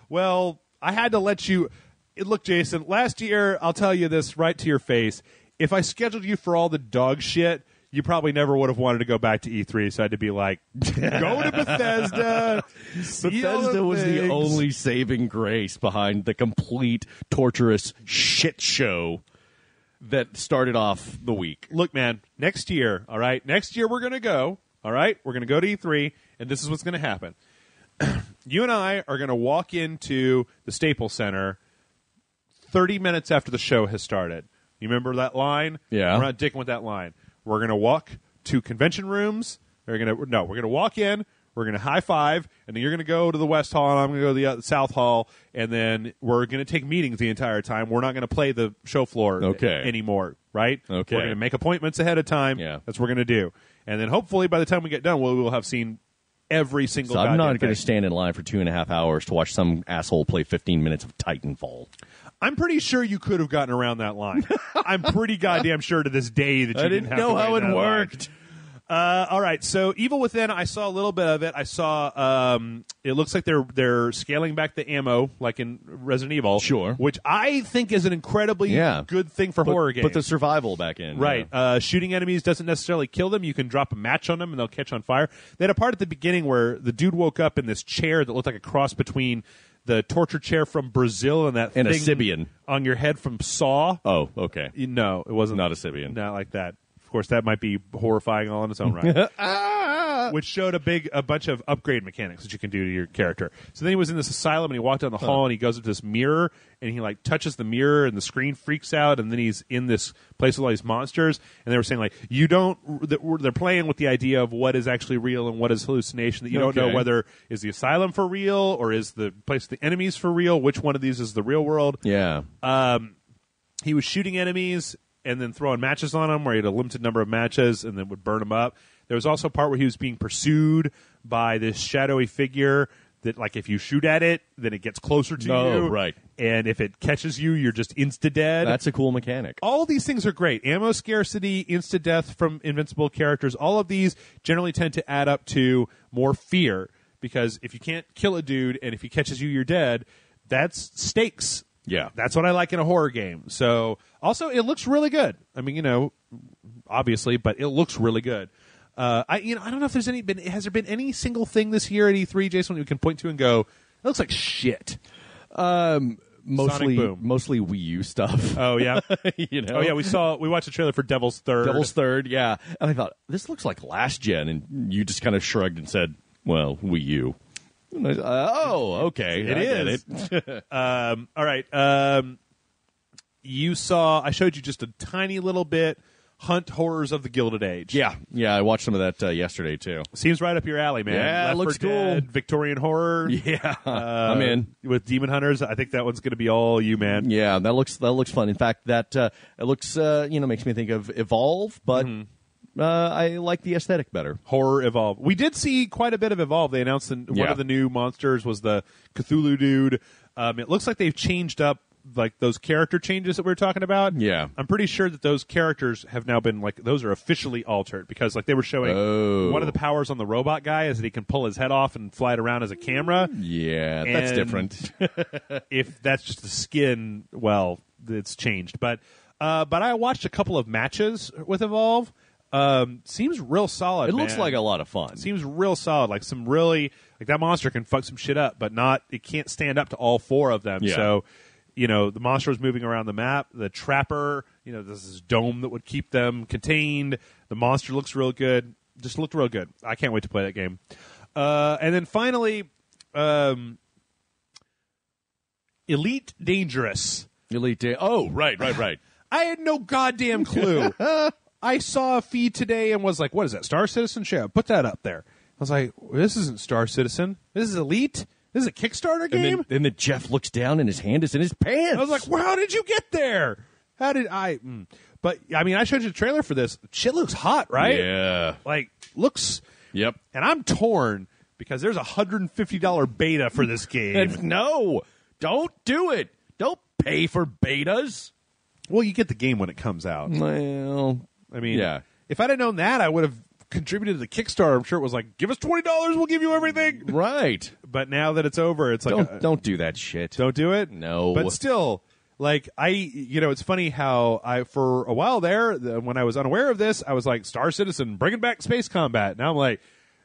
Well, I had to let you... Look, Jason, last year, I'll tell you this right to your face. If I scheduled you for all the dog shit, you probably never would have wanted to go back to E3, so I had to be like, go to Bethesda. Bethesda was the only saving grace behind the complete torturous shit show that started off the week. Look, man, next year, all right? Next year we're going to go, all right? We're going to go to E3, and this is what's going to happen. You and I are going to walk into the Staples Center 30 minutes after the show has started. You remember that line? Yeah. We're not dicking with that line. We're going to walk to convention rooms. We're going to walk in. We're going to high five, and then you're going to go to the West Hall, and I'm going to go to the South Hall, and then we're going to take meetings the entire time. We're not going to play the show floor anymore, right? Okay. We're going to make appointments ahead of time. Yeah. That's what we're going to do. And then hopefully by the time we get done, we will have seen every single So I'm not going to stand in line for 2.5 hours to watch some asshole play 15 minutes of Titanfall. I'm pretty sure you could have gotten around that line. I'm pretty goddamn sure to this day that you didn't have know to how wait it that worked. line. All right, so Evil Within, I saw a little bit of it. I saw it looks like they're scaling back the ammo, like in Resident Evil. Sure. Which I think is an incredibly good thing for horror games. Put the survival back in. Right. Yeah. Shooting enemies doesn't necessarily kill them. You can drop a match on them, and they'll catch on fire. They had a part at the beginning where the dude woke up in this chair that looked like a cross between the torture chair from Brazil and that and thing a Sibian on your head from Saw. Oh, okay. No, it wasn't. Not a Sibian. Not like that. Of course, that might be horrifying all in its own right. Which showed a bunch of upgrade mechanics that you can do to your character. So then he was in this asylum, and he walked down the hall, and he goes up to this mirror, and he like touches the mirror, and the screen freaks out, and then he's in this place with all these monsters, and they were saying like, they're playing with the idea of what is actually real and what is hallucination, that you don't know whether is the asylum for real or is the place with the enemies for real, which one of these is the real world. Yeah. He was shooting enemies and then throwing matches on them, where he had a limited number of matches and then would burn them up. There was also a part where he was being pursued by this shadowy figure that, like, if you shoot at it, then it gets closer to you. Oh, right. And if it catches you, you're just insta-dead. That's a cool mechanic. All of these things are great. Ammo scarcity, insta-death from invincible characters, all of these generally tend to add up to more fear, because if you can't kill a dude and if he catches you, you're dead, that's stakes. Yeah. That's what I like in a horror game. So, also, it looks really good. I mean, obviously, but it looks really good. I don't know if has there been any single thing this year at E3, Jason, you can point to and go, it looks like shit. Mostly Wii U stuff. Oh yeah, Oh yeah. We watched a trailer for Devil's Third. Yeah. And I thought, this looks like last gen, and you just kind of shrugged and said, "Well, Wii U." Okay, it is. All right. I showed you just a tiny little bit. Hunt Horrors of the Gilded Age. Yeah, I watched some of that yesterday too. Seems right up your alley, man. Yeah, Left it looks 4 Dead, cool. Victorian horror. Yeah, I'm in with Demon Hunters. I think that one's going to be all you, man. Yeah, that looks fun. In fact, that it looks makes me think of Evolve, but I like the aesthetic better. Horror Evolve. We did see quite a bit of Evolve. They announced one of the new monsters was the Cthulhu dude. It looks like they've changed up like those character changes that we were talking about. Yeah. I'm pretty sure that those characters have now been like, those are officially altered, because like they were showing one of the powers on the robot guy is that he can pull his head off and fly it around as a camera. Yeah, that's different. If that's just the skin, well, it's changed. But I watched a couple of matches with Evolve. Seems real solid. It looks like a lot of fun. Seems real solid. Like some really, like that monster can fuck some shit up, but it can't stand up to all four of them. Yeah. So, the monster was moving around the map. The trapper, there's this dome that would keep them contained. The monster looks real good. Just looked real good. I can't wait to play that game. And then finally, Elite Dangerous. Oh, right. I had no goddamn clue. I saw a feed today and was like, what is that, Star Citizen? Sure, put that up there. I was like, this isn't Star Citizen. This is Elite. This is a Kickstarter game? And then Jeff looks down and his hand is in his pants. I was like, well, how did you get there? How did I? But, I mean, I showed you the trailer for this. Shit looks hot, right? Yeah. Like, looks. Yep. And I'm torn because there's a $150 beta for this game. No, don't do it. Don't pay for betas. Well, you get the game when it comes out. Well, I mean, yeah. If I'd have known that, I would have contributed to the Kickstarter. I'm sure it was like, give us $20, we'll give you everything. Right. But now that it's over, it's like, don't do that shit. Don't do it. No. But still, like it's funny how for a while there, when I was unaware of this, I was like, Star Citizen, bringing back space combat. Now I'm like,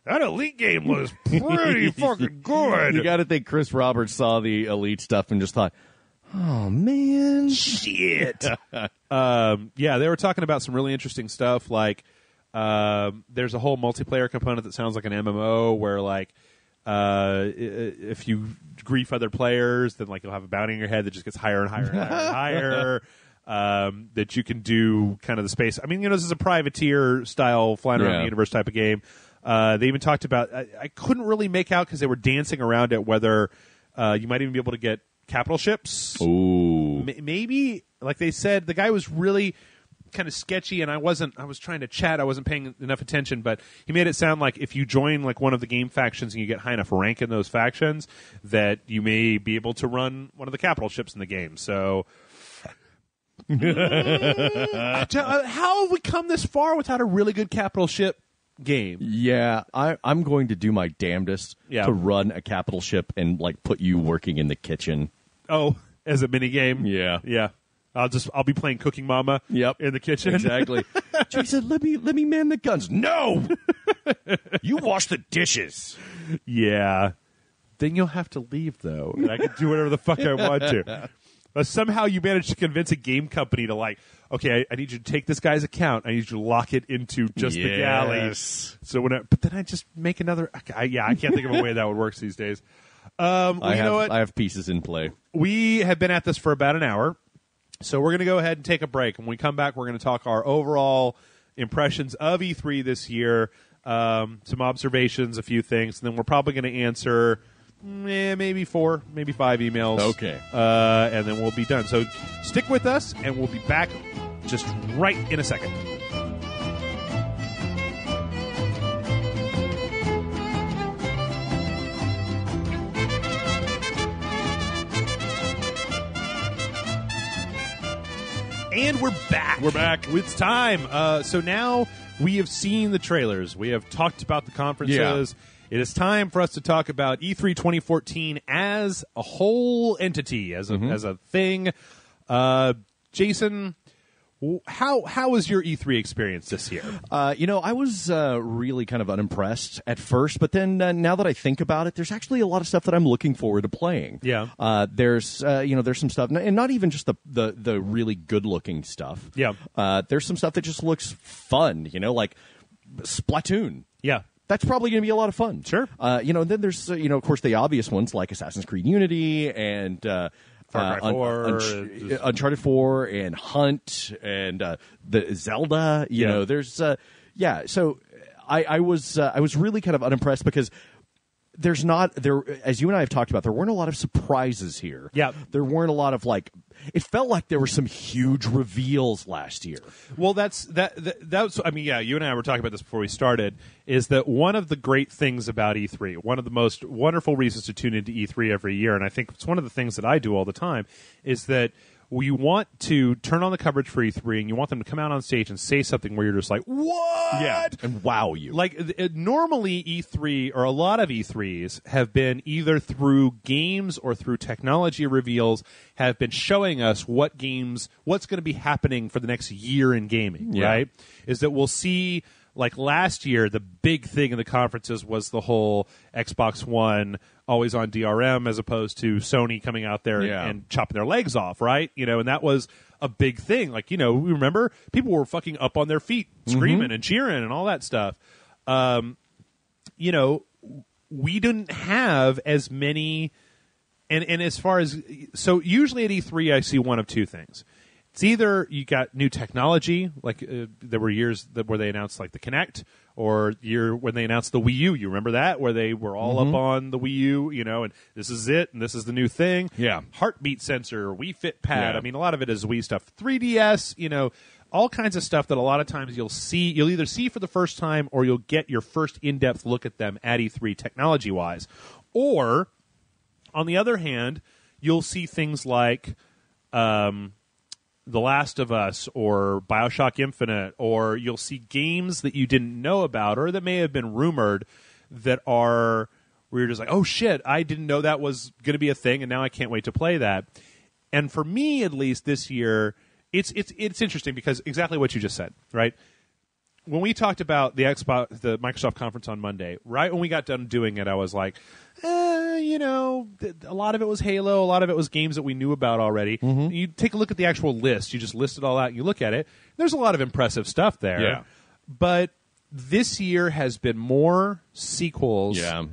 that Elite game was pretty fucking good. You got to think Chris Roberts saw the Elite stuff and just thought, Oh, man. Shit. Yeah, they were talking about some really interesting stuff. Like, there's a whole multiplayer component that sounds like an MMO where, like, if you grief other players, then like you'll have a bounty on your head that just gets higher and higher and higher and higher. That you can do kind of the space. I mean, this is a privateer style flying around the universe type of game. They even talked about. I couldn't really make out because they were dancing around it whether you might even be able to get capital ships. Ooh, maybe. Like they said, the guy was really kind of sketchy, and I was trying to chat. I wasn't paying enough attention, but he made it sound like if you join like one of the game factions and you get high enough rank in those factions, that you may be able to run one of the capital ships in the game. So. How have we come this far without a really good capital ship game? Yeah, I'm going to do my damnedest to run a capital ship and like put you working in the kitchen. Oh, as a mini game? Yeah. I'll be playing Cooking Mama in the kitchen. Exactly. Jason, let me man the guns. No! You wash the dishes. Yeah. Then you'll have to leave, though, and I can do whatever the fuck I want to. But somehow you managed to convince a game company to like, okay, I need you to take this guy's account. I need you to lock it into just the galleys. So but then I just make another. I can't think of a way that would work these days. You know what? I have pieces in play. We have been at this for about an hour, so we're going to go ahead and take a break. When we come back, we're going to talk our overall impressions of E3 this year, some observations, a few things, and then we're probably going to answer. Maybe 4, maybe 5 emails. Okay. And then we'll be done. So stick with us, and we'll be back just right in a second. And we're back. We're back. It's time. So now we have seen the trailers. We have talked about the conferences. Yeah. It is time for us to talk about E3 2014 as a whole entity, as a thing. Jason, how was your E3 experience this year? I was really kind of unimpressed at first, but then now that I think about it, there's actually a lot of stuff that I'm looking forward to playing. Yeah. There's some stuff, and not even just the really good-looking stuff. Yeah. There's some stuff that just looks fun, like Splatoon. Yeah. That's probably going to be a lot of fun. Sure. Then there's, of course, the obvious ones like Assassin's Creed Unity and Far Cry 4, Uncharted 4 and Hunt and the Zelda. You know, there's, So I was really kind of unimpressed because as you and I have talked about, there weren't a lot of surprises here. Yeah. There weren't a lot of it felt like there were some huge reveals last year. Well, that's I mean, yeah, you and I were talking about this before we started, is that one of the great things about E3, one of the most wonderful reasons to tune into E3 every year, and I think it's one of the things that I do all the time, is that we want to turn on the coverage for E3 and you want them to come out on stage and say something where you're just like, what? Yeah, and wow you. Like, normally E3, or a lot of E3s, have been either through games or through technology reveals, have been showing us what's going to be happening for the next year in gaming, right? Is that we'll see, like last year, the big thing in the conferences was the whole Xbox One always on DRM as opposed to Sony coming out there and chopping their legs off, right? And that was a big thing. Like, we remember people were fucking up on their feet, screaming and cheering and all that stuff. We didn't have as many, and as far as, so usually at E3 I see one of two things. It's either you got new technology, like there were years where they announced like the Kinect, or when they announced the Wii U. You remember that, where they were all up on the Wii U, and this is it, and this is the new thing. Yeah. Heartbeat sensor, Wii Fit Pad. Yeah. I mean, a lot of it is Wii stuff. 3DS, all kinds of stuff that a lot of times you'll either see for the first time or you'll get your first in-depth look at them at E3 technology-wise. Or, on the other hand, you'll see things like The Last of Us or BioShock Infinite, or you'll see games that you didn't know about or that may have been rumored that are where you're just like, oh shit, I didn't know that was going to be a thing, and now I can't wait to play that. And for me, at least this year, it's interesting because exactly what you just said, right? when we talked about the Microsoft conference on Monday, right when we got done doing it, I was like, a lot of it was Halo, a lot of it was games that we knew about already. Mm-hmm. You take a look at the actual list, you just list it all out, and you look at it, there's a lot of impressive stuff there. Yeah. But this year has been more sequels. Yeah,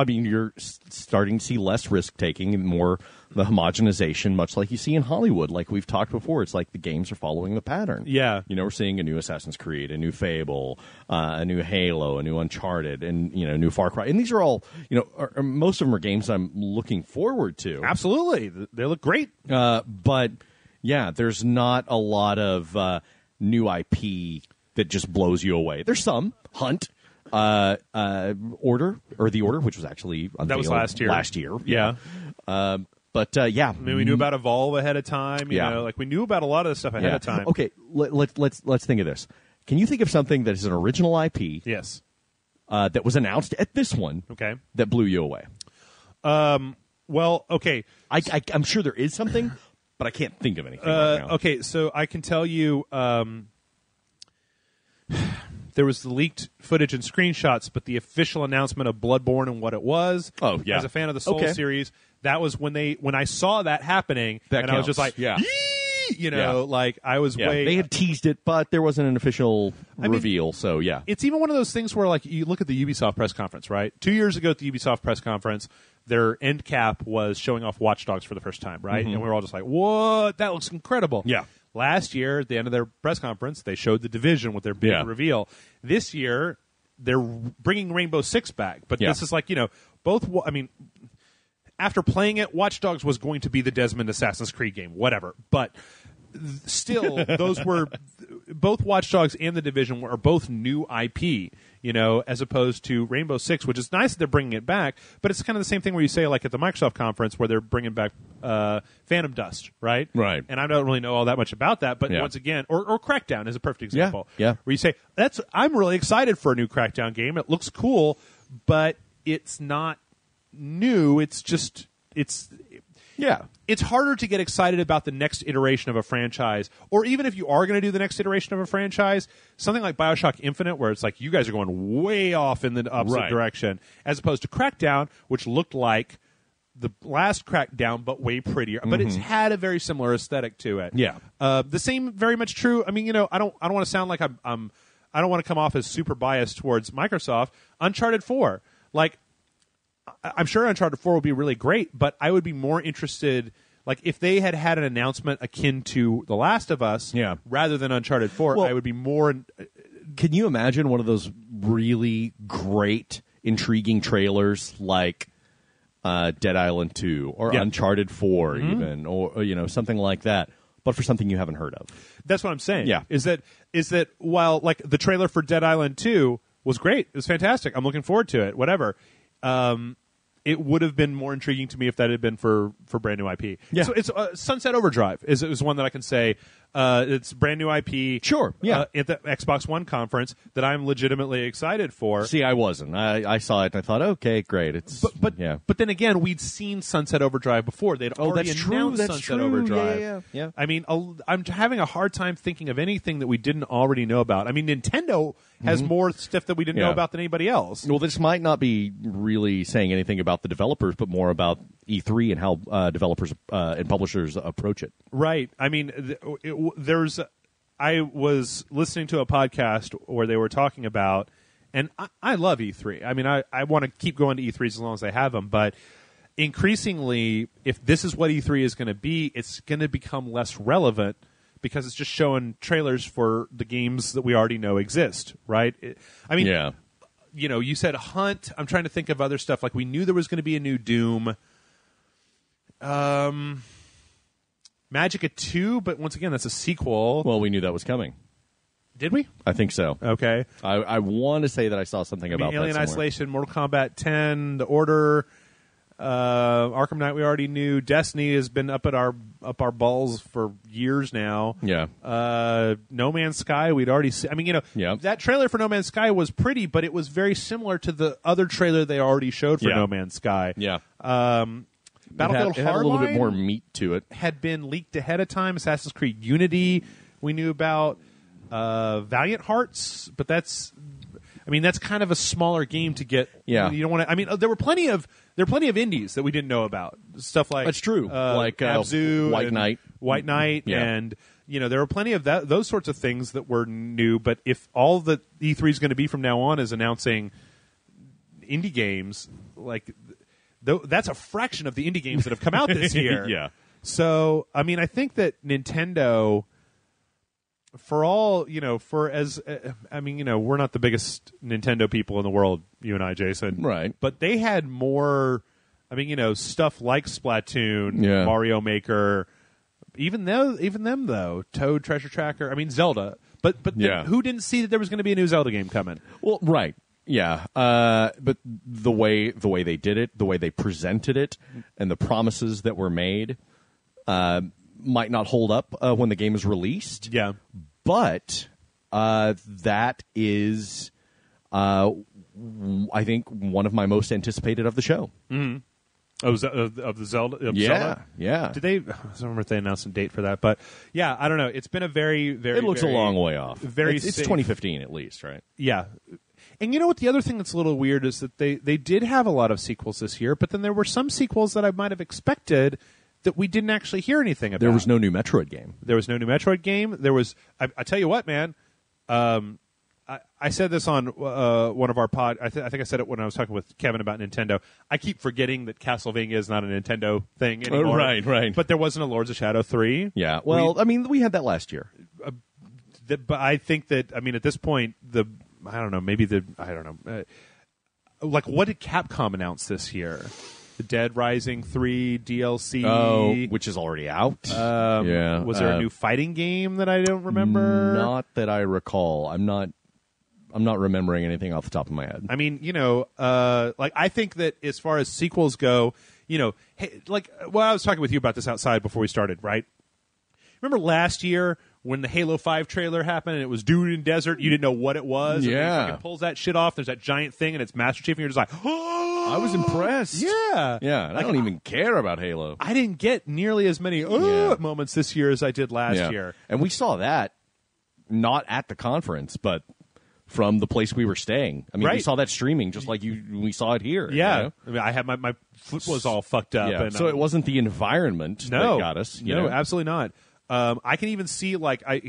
you're starting to see less risk-taking and more the homogenization, much like you see in Hollywood. Like we've talked before, it's like the games are following the pattern. Yeah. We're seeing a new Assassin's Creed, a new Fable, a new Halo, a new Uncharted, and, new Far Cry. And these are all, most of them are games I'm looking forward to. Absolutely. They look great. But, yeah, there's not a lot of new IP that just blows you away. There's some. Hunt. The Order, which was actually that was last year. Yeah. But yeah, I mean, we knew about Evolve ahead of time. You know, we knew about a lot of the stuff ahead of time. Okay, let's think of this. Can you think of something that is an original IP? Yes. That was announced at this one. Okay. That blew you away. Well, okay. I'm sure there is something, but I can't think of anything right now. Okay, so I can tell you. There was the leaked footage and screenshots, but the official announcement of Bloodborne and what it was. Oh, yeah. As a fan of the Soul series, that was when I saw that happening, that I was just like, Yee! Like I was way. They had teased it, but there wasn't an official reveal. So yeah, it's even one of those things where like you look at the Ubisoft press conference, right? 2 years ago at the Ubisoft press conference, their end cap was showing off Watch Dogs for the first time, right? Mm-hmm. And we were all just like, "What? That looks incredible!" Yeah. Last year, at the end of their press conference, they showed The Division with their big reveal. This year, they're bringing Rainbow Six back. But this is like, both... after playing it, Watch Dogs was going to be the Desmond Assassin's Creed game, whatever. But still, those were... Both Watch Dogs and The Division are both new IP, as opposed to Rainbow Six, which is nice that they're bringing it back, but it's kind of the same thing where you say, like at the Microsoft conference, where they're bringing back Phantom Dust, right? Right. And I don't really know all that much about that, but once again, or Crackdown is a perfect example. Yeah. Where you say, I'm really excited for a new Crackdown game. It looks cool, but it's not new. It's just, it's harder to get excited about the next iteration of a franchise, or even if you are going to do the next iteration of a franchise, something like BioShock Infinite, where it's like you guys are going way off in the opposite direction, as opposed to Crackdown, which looked like the last Crackdown, but way prettier. But it's had a very similar aesthetic to it. Yeah. The same, very much true. I mean, I don't want to sound like I don't want to come off as super biased towards Microsoft. Uncharted 4, like. I'm sure Uncharted 4 will be really great, but I would be more interested, like if they had an announcement akin to The Last of Us, rather than Uncharted 4, I would be more. Can you imagine one of those really great, intriguing trailers like Dead Island 2 or Uncharted 4 even, or something like that, but for something you haven't heard of? That's what I'm saying. Yeah. Is that while like the trailer for Dead Island 2 was great, it was fantastic. I'm looking forward to it. Whatever. It would have been more intriguing to me if that had been for brand new IP. Yeah. So it's Sunset Overdrive is one that I can say it's brand new IP. Sure. Yeah. At the Xbox One conference that I'm legitimately excited for. See, I wasn't. I saw it and I thought, okay, great. It's but then again, we'd seen Sunset Overdrive before. They'd already announced Sunset Overdrive. Yeah. I mean, I'm having a hard time thinking of anything that we didn't already know about. I mean, Nintendo has more stuff that we didn't know about than anybody else. Well, this might not be really saying anything about the developers, but more about E3 and how developers and publishers approach it. Right. I mean, I was listening to a podcast where they were talking about, and I love E3. I mean, I want to keep going to E3 as long as they have them, but increasingly, if this is what E3 is going to be, it's going to become less relevant because it's just showing trailers for the games that we already know exist, right? You said Hunt. I'm trying to think of other stuff. Like we knew there was going to be a new Doom. Magicka 2, but once again, that's a sequel. Well, we knew that was coming. Did we? I think so. Okay. I want to say that I saw something about Alien that Isolation, Mortal Kombat 10, The Order, Arkham Knight we already knew. Destiny has been up our balls for years now. Yeah. No Man's Sky we'd already seen. I mean, that trailer for No Man's Sky was pretty, but it was very similar to the other trailer they already showed for No Man's Sky. Yeah. Battlefield Hardline had a little bit more meat to it. Had been leaked ahead of time. Assassin's Creed Unity we knew about. Valiant Hearts, but that's kind of a smaller game to get. Yeah. You don't want to. I mean, there were plenty of indies that we didn't know about. Stuff like that's true. Like Abzu, White Knight, yeah. And there were plenty of those sorts of things that were new. But if all that E3 is going to be from now on is announcing indie games, like that's a fraction of the indie games that have come out this year. Yeah. So I mean, I think that Nintendo, for all we're not the biggest Nintendo people in the world, you and I, Jason, right? But they had more. I mean, stuff like Splatoon, Mario Maker, even them though, Toad Treasure Tracker. I mean, Zelda. But who didn't see that there was going to be a new Zelda game coming? Well, right. Yeah, but the way they did it, the way they presented it, and the promises that were made might not hold up when the game is released. Yeah, but that is, I think, one of my most anticipated of the show. Mm-hmm. Of the Zelda? Zelda? Yeah. Did they? I don't remember if they announced a date for that, but yeah, I don't know. It's been a very, very. It looks a long way off. It's 2015 at least, right? Yeah. And you know what? The other thing that's a little weird is that they did have a lot of sequels this year, but then there were some sequels that I might have expected that we didn't actually hear anything about. There was no new Metroid game. There was no new Metroid game. There was. I tell you what, man. I said this on one of our pod. I think I said it when I was talking with Kevin about Nintendo. I keep forgetting that Castlevania is not a Nintendo thing anymore. Right. But there wasn't a Lords of Shadow 3. Yeah. Well, we had that last year. But I think that at this point like what did Capcom announce this year? The Dead Rising 3 DLC, which is already out. Was there a new fighting game that I don't remember? Not that I recall. I'm not remembering anything off the top of my head. I mean, I think that as far as sequels go, I was talking with you about this outside before we started, right? Remember last year when the Halo 5 trailer happened and it was Dude in Desert, you didn't know what it was. Yeah. And it pulls that shit off. There's that giant thing and it's Master Chief and you're just like, oh! I was impressed. Yeah. Yeah. And I don't even care about Halo. I didn't get nearly as many moments this year as I did last year. And we saw that not at the conference, but from the place we were staying. I mean, we saw that streaming just like we saw it here. Yeah. You know? I mean, I had my foot was all fucked up. Yeah. And, so it wasn't the environment that got us. No, absolutely not. I can even see I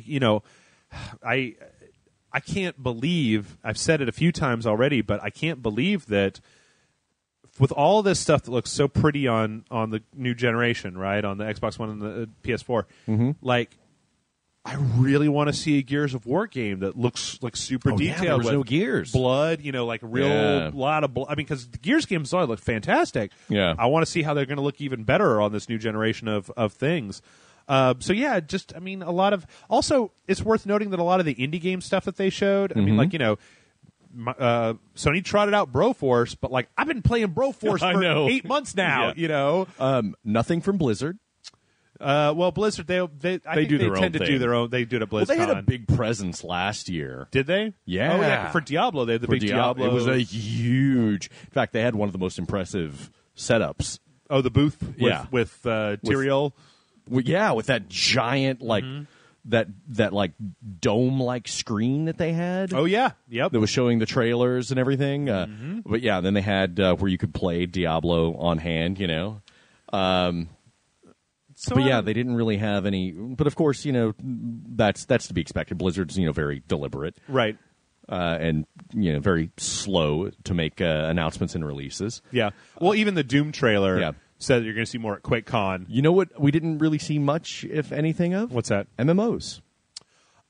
can't believe, I've said it a few times already, but I can't believe that with all this stuff that looks so pretty on the new generation, right, on the Xbox One and the PS4, I really want to see a Gears of War game that looks like super detailed. There was with no Gears. Blood, like a real lot of blood. I mean, because the Gears games look fantastic. Yeah. I want to see how they're going to look even better on this new generation of things. A lot of. Also, it's worth noting that a lot of the indie game stuff that they showed. I mean, Sony trotted out Broforce, but I've been playing Broforce for 8 months now. Yeah. Nothing from Blizzard. Blizzard they tend to do their own. They do it at BlizzCon. Well, they had a big presence last year. Did they? Yeah. Oh yeah. For Diablo, they had the big Diablo. It was a huge. In fact, they had one of the most impressive setups. Oh, the booth with Tyrael. With that giant that dome screen that they had. Oh yeah, yep. That was showing the trailers and everything. But yeah, then they had where you could play Diablo on hand. But yeah, they didn't really have any. But of course, that's to be expected. Blizzard's very deliberate, right? And very slow to make announcements and releases. Yeah. Well, even the Doom trailer said you're going to see more at QuakeCon. You know what? We didn't really see much, if anything, of. What's that? MMOs.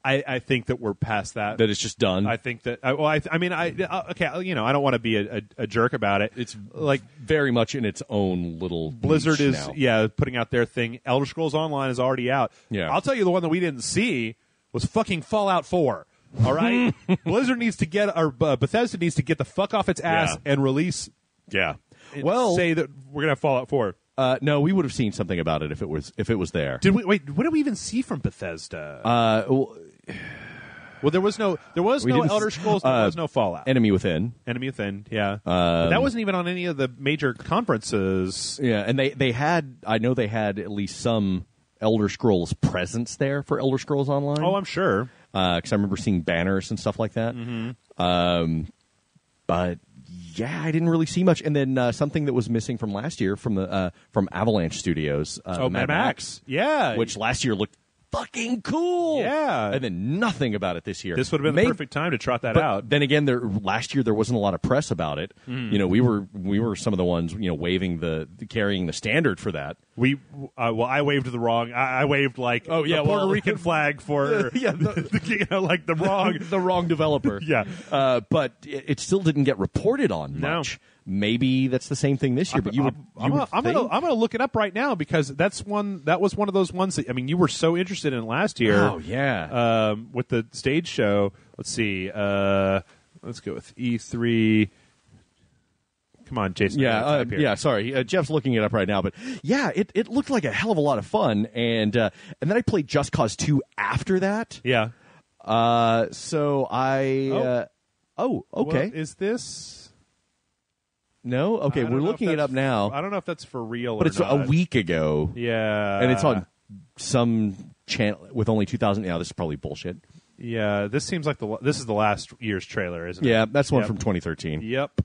I think that we're past that. That it's just done. I think that. I don't want to be a jerk about it. It's very much in its own little. Blizzard niche is now. Putting out their thing. Elder Scrolls Online is already out. Yeah. I'll tell you the one that we didn't see was fucking Fallout 4. All right, Blizzard needs to get, or Bethesda needs to get the fuck off its ass and release. Yeah. Well, say that we're gonna have Fallout 4. No, we would have seen something about it if it was there. Did we? Wait, what did we even see from Bethesda? Well, there was no Elder Scrolls. There was no Fallout. Enemy Within. Yeah. But that wasn't even on any of the major conferences. Yeah, and they had. I know they had at least some Elder Scrolls presence there for Elder Scrolls Online. Oh, I'm sure. because I remember seeing banners and stuff like that. But yeah, I didn't really see much. And then something that was missing from last year from Avalanche Studios, Mad Max. Yeah, which last year looked fucking cool. Yeah. And then nothing about it this year. This would have been the perfect time to trot that out. Then again, last year there wasn't a lot of press about it. You know, we were some of the ones, you know, carrying the standard for that. I waved the wrong. I waved like the Puerto Rican flag for like the wrong the wrong developer. Yeah. But it still didn't get reported on much. No. Maybe that's the same thing this year. But I'm gonna look it up right now because that was one of those ones that, I mean, you were so interested in last year. Oh yeah. With the stage show. Let's see. Let's go with E3. Come on, Jason. Yeah. Sorry, Jeff's looking it up right now, but yeah, it looked like a hell of a lot of fun, and then I played Just Cause 2 after that. Yeah. So I. Okay. Well, is this? No? Okay, we're looking it up now. I don't know if that's for real but or it's not. a week ago. Yeah. And it's on some channel with only 2,000. Yeah, this is probably bullshit. Yeah, this seems like this is the last year's trailer, isn't it? Yeah, that's one from 2013. Yep.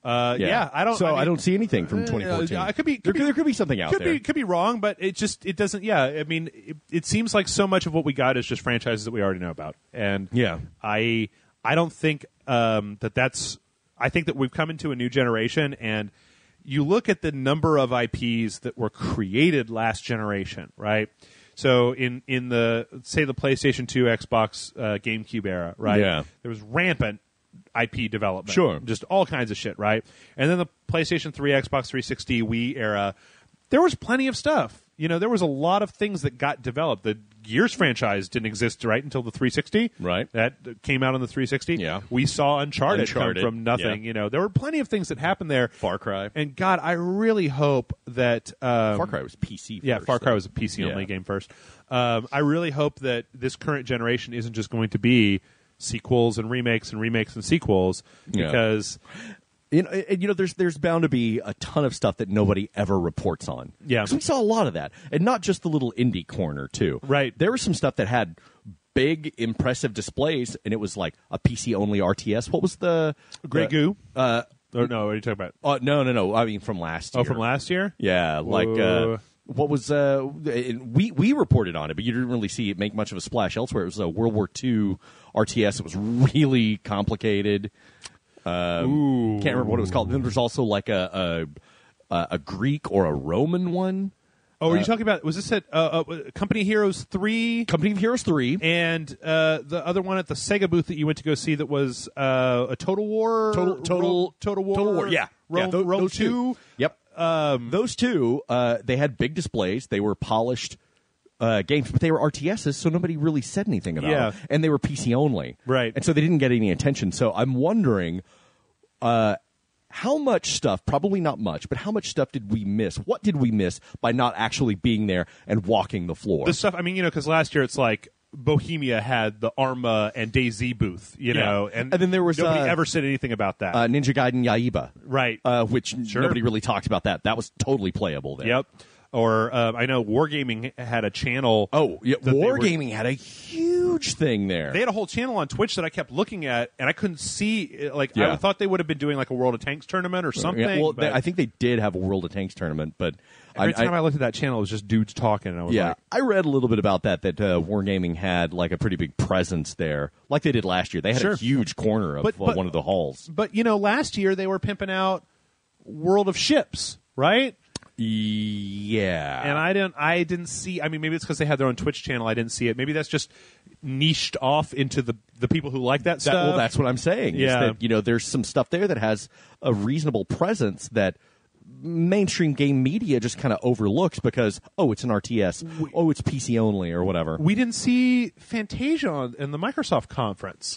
Yeah, I don't see anything from 2014. There could be something out there. Could be wrong, but it doesn't. Yeah, I mean, it seems like so much of what we got is just franchises that we already know about, and yeah, I don't think that's. I think that we've come into a new generation, and you look at the number of IPs that were created last generation, right? So in the say the PlayStation 2, Xbox, GameCube era, right? Yeah. There was rampant IP development. Sure. Just all kinds of shit, right? And then the PlayStation 3, Xbox 360, Wii era, there was plenty of stuff. You know, there was a lot of things that got developed. The Gears franchise didn't exist right until the 360. Right. That came out on the 360. Yeah. We saw Uncharted come from nothing. Yeah. You know, there were plenty of things that happened there. Far Cry. And God, I really hope that Far Cry was PC first. Yeah, Far Cry was a PC-only game first. I really hope that this current generation isn't just going to be sequels and remakes and remakes and sequels, because... You know, there's bound to be a ton of stuff that nobody ever reports on. Yeah. 'Cause we saw a lot of that. And not just the little indie corner, too. Right. There was some stuff that had big, impressive displays, and it was like a PC-only RTS. What was the... Grey Goo? No, what are you talking about? No. I mean, from last year. Oh, from last year? Yeah, like... what was... we reported on it, but you didn't really see it make much of a splash elsewhere. It was a World War II RTS. It was really complicated. Can't remember what it was called. Then there's also like a Greek or a Roman one. Oh, are you talking about? Was this at Company Heroes 3? Company of Heroes 3, and the other one at the Sega booth that you went to go see that was a Total War. Total War. Yeah, Rome, those 2. Yep. Those two, they had big displays. They were polished games, but they were RTSs, so nobody really said anything about them. And they were PC only. Right. And so they didn't get any attention. So I'm wondering how much stuff, probably not much, but how much stuff did we miss? What did we miss by not actually being there and walking the floor? The stuff, I mean, you know, because last year it's like Bohemia had the Arma and DayZ booth, you know, and then there was nobody ever said anything about that. Ninja Gaiden Yaiba. Right. Which nobody really talked about that. That was totally playable there. Yep. Or I know Wargaming had a channel. Oh, yeah, Wargaming had a huge thing there. They had a whole channel on Twitch that I kept looking at, and I couldn't see. Like, I thought they would have been doing like a World of Tanks tournament or something. Yeah, well, I think they did have a World of Tanks tournament, but every time I looked at that channel, it was just dudes talking, and I was like, I read a little bit about that Wargaming had like a pretty big presence there, like they did last year. They had a huge corner of one of the halls. But you know, last year they were pimping out World of Ships, right? Yeah, and I didn't see. I mean, maybe it's because they had their own Twitch channel. I didn't see it. Maybe that's just niched off into the people who like that stuff. Well, that's what I'm saying. Yeah, is that, you know, there's some stuff there that has a reasonable presence that mainstream game media just kind of overlooks because it's an RTS, it's PC only or whatever. We didn't see Fantasia in the Microsoft conference.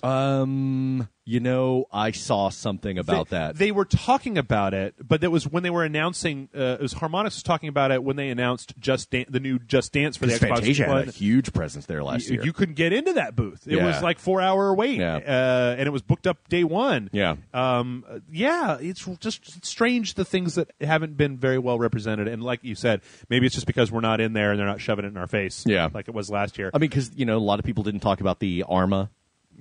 I saw something about that. They were talking about it, but that was when they were announcing. It was Harmonix was talking about it when they announced the new Just Dance for the Xbox Fantasia One. had a huge presence there last year. You couldn't get into that booth. It was like 4-hour wait, and it was booked up day one. Yeah, it's just strange the things that haven't been very well represented. And like you said, maybe it's just because we're not in there and they're not shoving it in our face. Like it was last year. I mean, because a lot of people didn't talk about the Arma.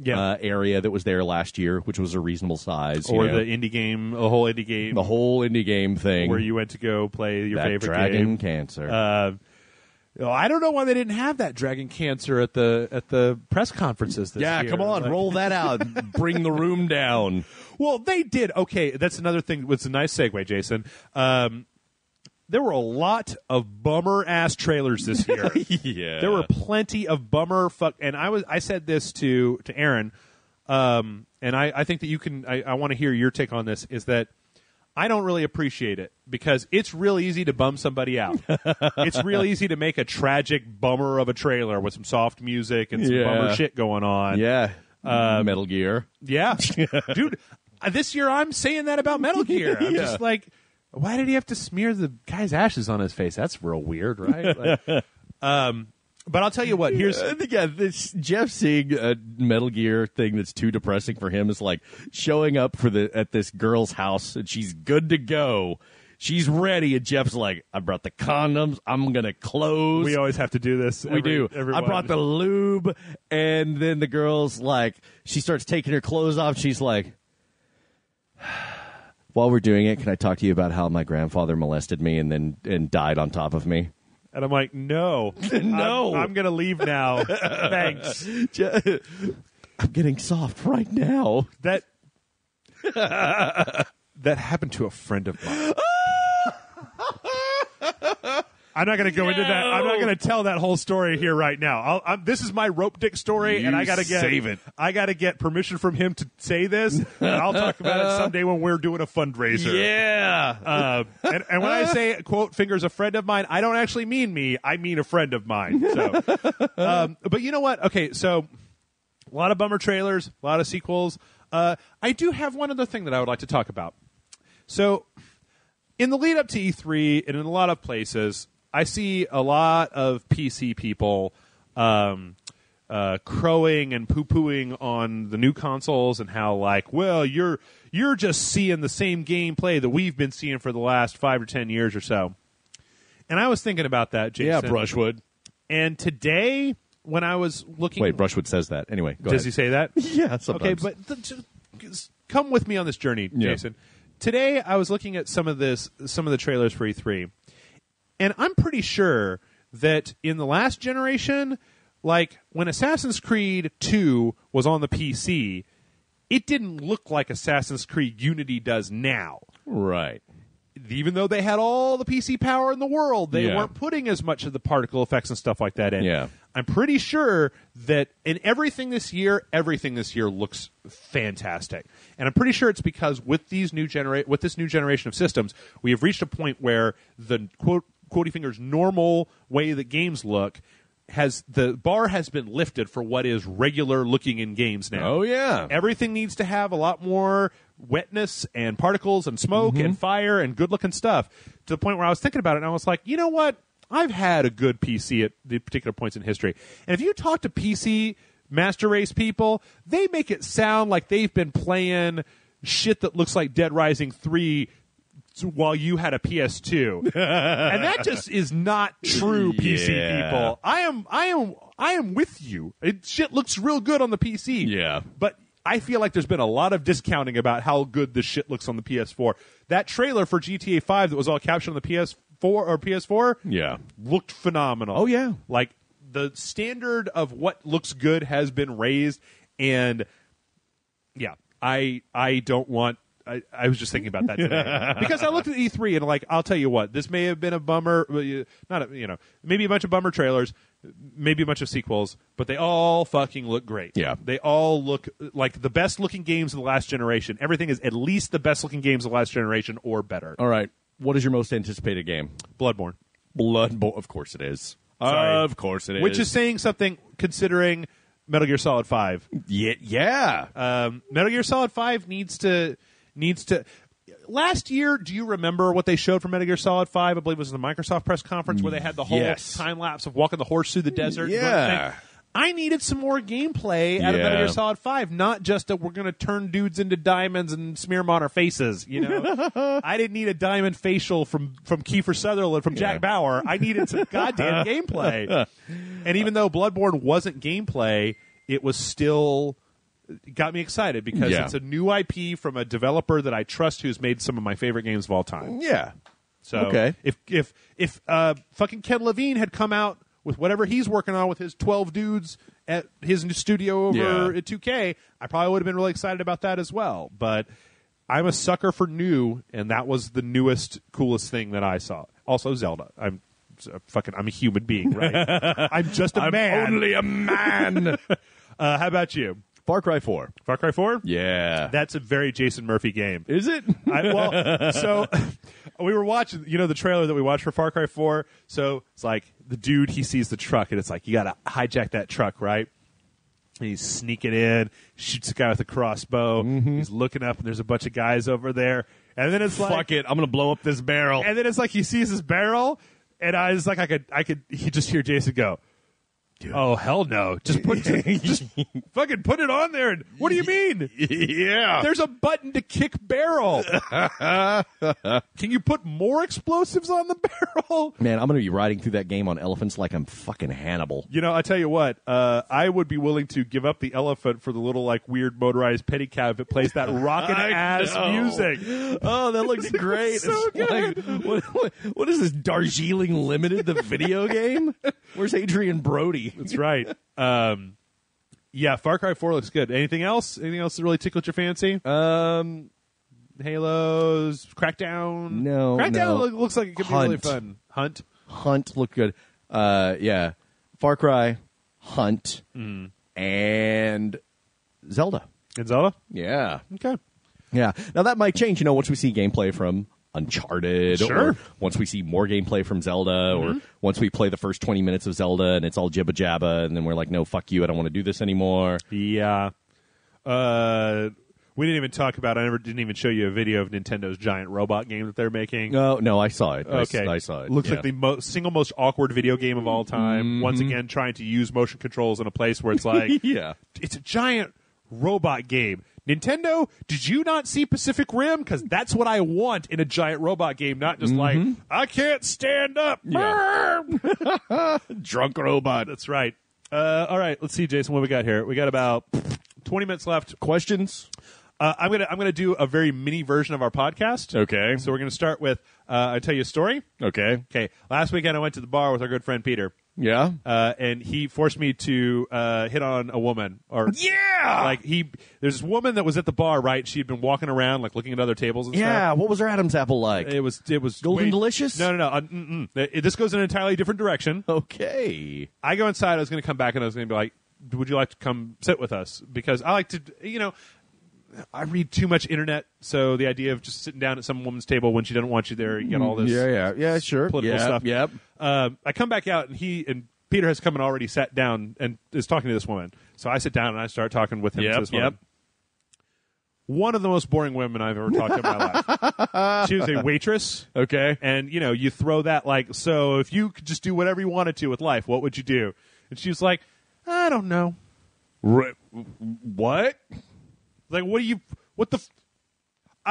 Area that was there last year, which was a reasonable size, or the indie game, the whole indie game thing, where you went to go play your favorite Dragon game. Cancer. I don't know why they didn't have that Dragon Cancer at the press conferences this year. Yeah, come on, roll that out, bring the room down. Well, they did. Okay, that's another thing. It's a nice segue, Jason. There were a lot of bummer-ass trailers this year. Yeah. There were plenty of bummer and I said this to Aaron, and I think that you can I want to hear your take on this, is that I don't really appreciate it because it's real easy to bum somebody out. It's real easy to make a tragic bummer of a trailer with some soft music and some bummer shit going on. Yeah. Metal Gear. Yeah. Dude, this year I'm saying that about Metal Gear. I'm just like, why did he have to smear the guy's ashes on his face? That's real weird, right? But I'll tell you what. Here's this Jeff seeing a Metal Gear thing that's too depressing for him is like showing up at this girl's house and she's good to go. She's ready, and Jeff's like, "I brought the condoms. I'm gonna close." We always have to do this. We do. I brought the lube, and then the girl's like, she starts taking her clothes off. She's like, "While we're doing it, can I talk to you about how my grandfather molested me and died on top of me?" And I'm like, no. No. I'm going to leave now. Thanks. I'm getting soft right now. That happened to a friend of mine. I'm not going to go into that. I'm not going to tell that whole story here right now. This is my rope dick story, and I got to save it. I got to get permission from him to say this. And I'll talk about it someday when we're doing a fundraiser. Yeah. And when I say quote fingers a friend of mine, I don't actually mean me. I mean a friend of mine. So, but you know what? Okay, so a lot of bummer trailers, a lot of sequels. I do have one other thing that I would like to talk about. So, in the lead up to E3 and in a lot of places, I see a lot of PC people crowing and poo-pooing on the new consoles and how, like, well, you're just seeing the same gameplay that we've been seeing for the last 5 or 10 years or so. And I was thinking about that, Jason. Yeah, Brushwood. And today, when I was looking... Wait, Brushwood says that. Anyway, go Does ahead. he say that? Yeah, sometimes. Okay, but come with me on this journey, Jason. Today, I was looking at some of the trailers for E3. And I'm pretty sure that in the last generation, like when Assassin's Creed 2 was on the PC, it didn't look like Assassin's Creed Unity does now. Right. Even though they had all the PC power in the world, they weren't putting as much of the particle effects and stuff like that in. Yeah. I'm pretty sure that in everything this year looks fantastic. And I'm pretty sure it's because with this new generation of systems, we have reached a point where the quotey fingers normal way that games look the bar has been lifted for what is regular looking in games now. Oh yeah. Everything needs to have a lot more wetness and particles and smoke and fire and good looking stuff, to the point where I was thinking about it and I was like, you know what? I've had a good PC at the particular points in history. And if you talk to PC Master Race people, they make it sound like they've been playing shit that looks like Dead Rising 3 while you had a PS2. And that just is not true, PC people. I am with you. Shit looks real good on the PC. Yeah. But I feel like there's been a lot of discounting about how good this shit looks on the PS4. That trailer for GTA 5 that was all captured on the PS4 looked phenomenal. Oh yeah. Like the standard of what looks good has been raised, and yeah, I don't want I was just thinking about that today because I looked at E3 and like, I'll tell you what, this may have been a bummer, maybe a bunch of bummer trailers, maybe a bunch of sequels, but they all fucking look great. Yeah. They all look like the best looking games of the last generation. Everything is at least the best looking games of the last generation or better. All right. What is your most anticipated game? Bloodborne. Bloodborne. Of course it is. Sorry. Of course it is. Which is saying something considering Metal Gear Solid 5. Yeah. Metal Gear Solid 5 needs to. Last year, do you remember what they showed for Metal Gear Solid 5? I believe it was in the Microsoft press conference where they had the whole time lapse of walking the horse through the desert. Yeah. I needed some more gameplay out of Metal Gear Solid 5, not just that we're going to turn dudes into diamonds and smear them on our faces. You know, I didn't need a diamond facial from Kiefer Sutherland, from Jack Bauer. I needed some goddamn gameplay. And even though Bloodborne wasn't gameplay, it was still got me excited because it's a new IP from a developer that I trust who's made some of my favorite games of all time. Yeah. So if fucking Ken Levine had come out with whatever he's working on with his 12 dudes at his new studio over at 2K, I probably would have been really excited about that as well. But I'm a sucker for new, and that was the newest, coolest thing that I saw. Also, Zelda. I'm a human being, right? I'm just a man. I'm only a man. How about you? Far Cry 4. Far Cry 4? Yeah. That's a very Jason Murphy game. Is it? So we were watching, the trailer that we watched for Far Cry 4. So it's like the dude, he sees the truck, and it's like, you got to hijack that truck, right? And he's sneaking in, shoots a guy with a crossbow. Mm-hmm. He's looking up, and there's a bunch of guys over there. And then it's like, fuck it, I'm going to blow up this barrel. And then it's like he sees his barrel, and I was like, he just hear Jason go, oh, hell no. Just fucking put it on there. And, what do you mean? Yeah. There's a button to kick barrel. Can you put more explosives on the barrel? Man, I'm going to be riding through that game on elephants like I'm fucking Hannibal. I tell you what, I would be willing to give up the elephant for the little, weird motorized pedicab if it plays that rockin'-ass music. Oh, that looks great. So good. What is this, Darjeeling Limited, the video game? Where's Adrian Brody? That's right. Far Cry 4 looks good. Anything else? Anything else that really tickled your fancy? Halos, Crackdown? No. Crackdown looks like it could be really fun. Hunt looked good. Yeah. Far Cry, Hunt, and Zelda. And Zelda? Yeah. Okay. Yeah. Now that might change, once we see gameplay from Uncharted, sure. Or once we see more gameplay from Zelda, or once we play the first 20 minutes of Zelda and it's all jibba jabba, and then we're like, no, fuck you, I don't want to do this anymore. Yeah. We didn't even talk about, didn't even show you a video of Nintendo's giant robot game that they're making. No, I saw it. Okay. I saw it. Looks like the single most awkward video game of all time. Mm-hmm. Once again, trying to use motion controls in a place where it's like, it's a giant robot game. Nintendo, did you not see Pacific Rim? Because that's what I want in a giant robot game, not just I can't stand up. Yeah. Drunk robot. That's right. All right, let's see, Jason, what we got here. We got about 20 minutes left. Questions? I'm gonna do a very mini version of our podcast. Okay. So we're gonna start with I'll tell you a story. Okay. Okay. Last weekend I went to the bar with our good friend Peter. Yeah. And he forced me to hit on a woman. There's this woman that was at the bar, right? She'd been walking around, looking at other tables and stuff. Yeah. What was her Adam's apple like? It was Golden Delicious? No. This goes in an entirely different direction. Okay. I go inside. I was going to come back and I was going to be like, would you like to come sit with us? Because I like to, I read too much internet, so the idea of just sitting down at some woman's table when she doesn't want you there, you get all this sure. political stuff. Yep. I come back out, and Peter has come and already sat down and is talking to this woman. So I sit down and I start talking with him to this woman. One of the most boring women I've ever talked to in my life. She was a waitress. Okay. And, you throw that so if you could just do whatever you wanted to with life, what would you do? And she was like, I don't know. What? I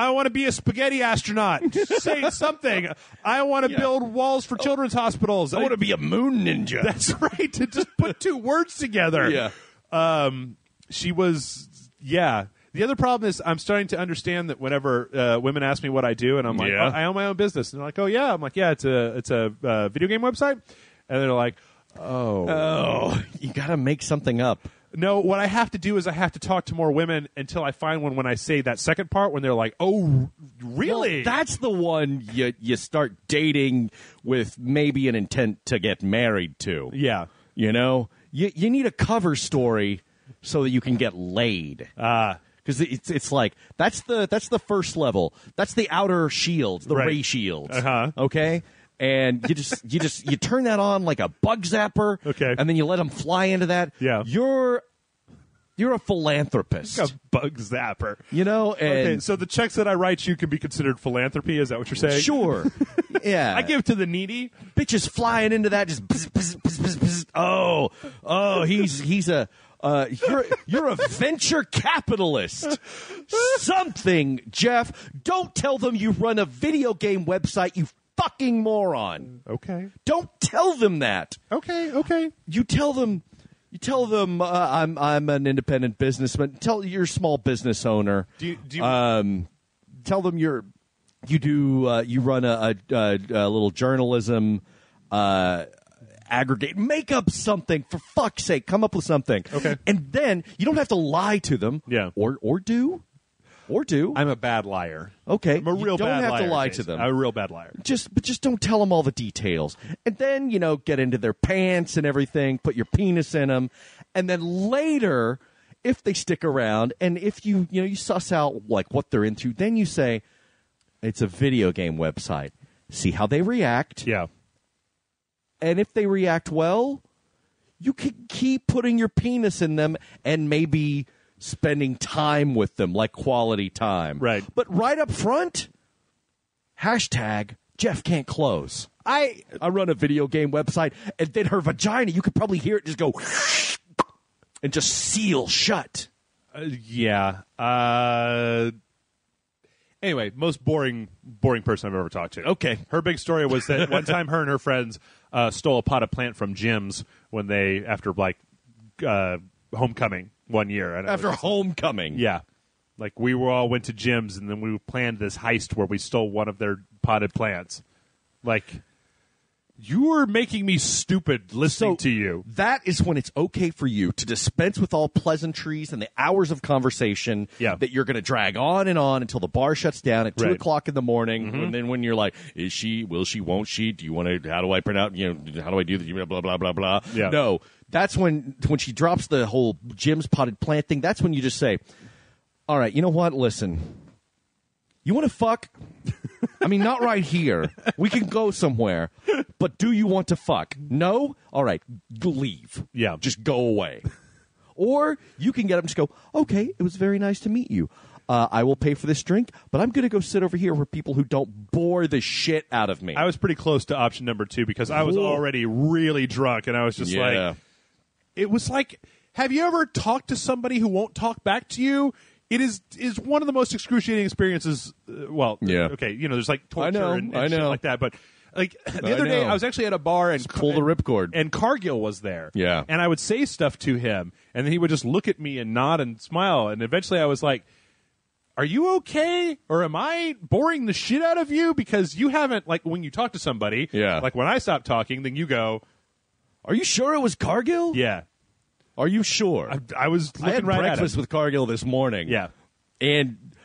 want to be a spaghetti astronaut. Just say something. I want to build walls for children's hospitals. I want to be a moon ninja. That's right. To just put two words together. Yeah. She was, The other problem is I'm starting to understand that whenever women ask me what I do, and I'm like, I own my own business. And they're like, oh, yeah. I'm like, yeah, it's a video game website. And they're like, oh, you got to make something up. No, what I have to do is I have to talk to more women until I find one when I say that second part when they're like, oh, really? Well, that's the one you start dating with maybe an intent to get married to. Yeah. You need a cover story so that you can get laid. Because it's like that's the first level. That's the outer shields, the ray shields. Okay? And you turn that on like a bug zapper. Okay. And then you let them fly into that. Yeah. You're You're a philanthropist. A bug zapper. You know, and Okay, so the checks that I write you can be considered philanthropy. Is that what you're saying? sure. Yeah. I give to the needy. Bitches flying into that just bzz, bzz, bzz, bzz, bzz. Oh, he's a you're a venture capitalist. Something, Jeff. Don't tell them you run a video game website, you fucking moron. Okay. Don't tell them that. Okay. You tell them I'm an independent businessman. Tell you're a small business owner. Do you Tell them you run a little journalism aggregate. Make up something, for fuck's sake. Come up with something. Okay. And then you don't have to lie to them. Yeah. Or do. I'm a bad liar. Okay. I'm a real you don't bad have liar. to lie Jason. to them. I'm a real bad liar. But just don't tell them all the details. And then, get into their pants and everything, put your penis in them. And then later, if they stick around and if you suss out like what they're into, then you say, it's a video game website. See how they react. Yeah. And if they react well, you can keep putting your penis in them and maybe spending time with them, like quality time. Right. But right up front, hashtag Jeff can't close. I run a video game website, and then her vagina, you could probably hear it just go and just seal shut. Yeah. Anyway, most boring person I've ever talked to. Okay. Her big story was that one time her and her friends stole a pot of plant from Jim's when they, after homecoming one year. And After homecoming. Yeah. Like we all went to Jim's and then we planned this heist where we stole one of their potted plants. Like, you were making me stupid listening to you. That is when it's okay for you to dispense with all pleasantries and the hours of conversation that you're going to drag on and on until the bar shuts down at 2 o'clock in the morning. Mm-hmm. And then when you're like, is she, will she, won't she? Do you want to, how do I pronounce, how do I do the blah, blah, blah, blah. Yeah. No, that's when she drops the whole Jim's potted plant thing. That's when you just say, all right, you know what? Listen, you want to fuck? I mean, not right here. We can go somewhere. But do you want to fuck? No? All right, leave. Yeah. Just go away. Or you can get up and just go, okay, it was very nice to meet you. I will pay for this drink, but I'm going to go sit over here with people who don't bore the shit out of me. I was pretty close to option number 2 because I was already really drunk, and I was just like, it was like, have you ever talked to somebody who won't talk back to you? It is one of the most excruciating experiences. Okay, there's like torture and shit like that. But like the other day, I was actually at a bar and pull the ripcord, and Cargill was there. Yeah, and I would say stuff to him, and then he would just look at me and nod and smile. And eventually, I was like, "Are you okay, or am I boring the shit out of you?" Because you haven't, like, when you talk to somebody, like when I stop talking, then you go, "Are you sure it was Cargill?" Yeah. Are you sure? I was looking I had right breakfast at him. with Cargill this morning. Yeah. And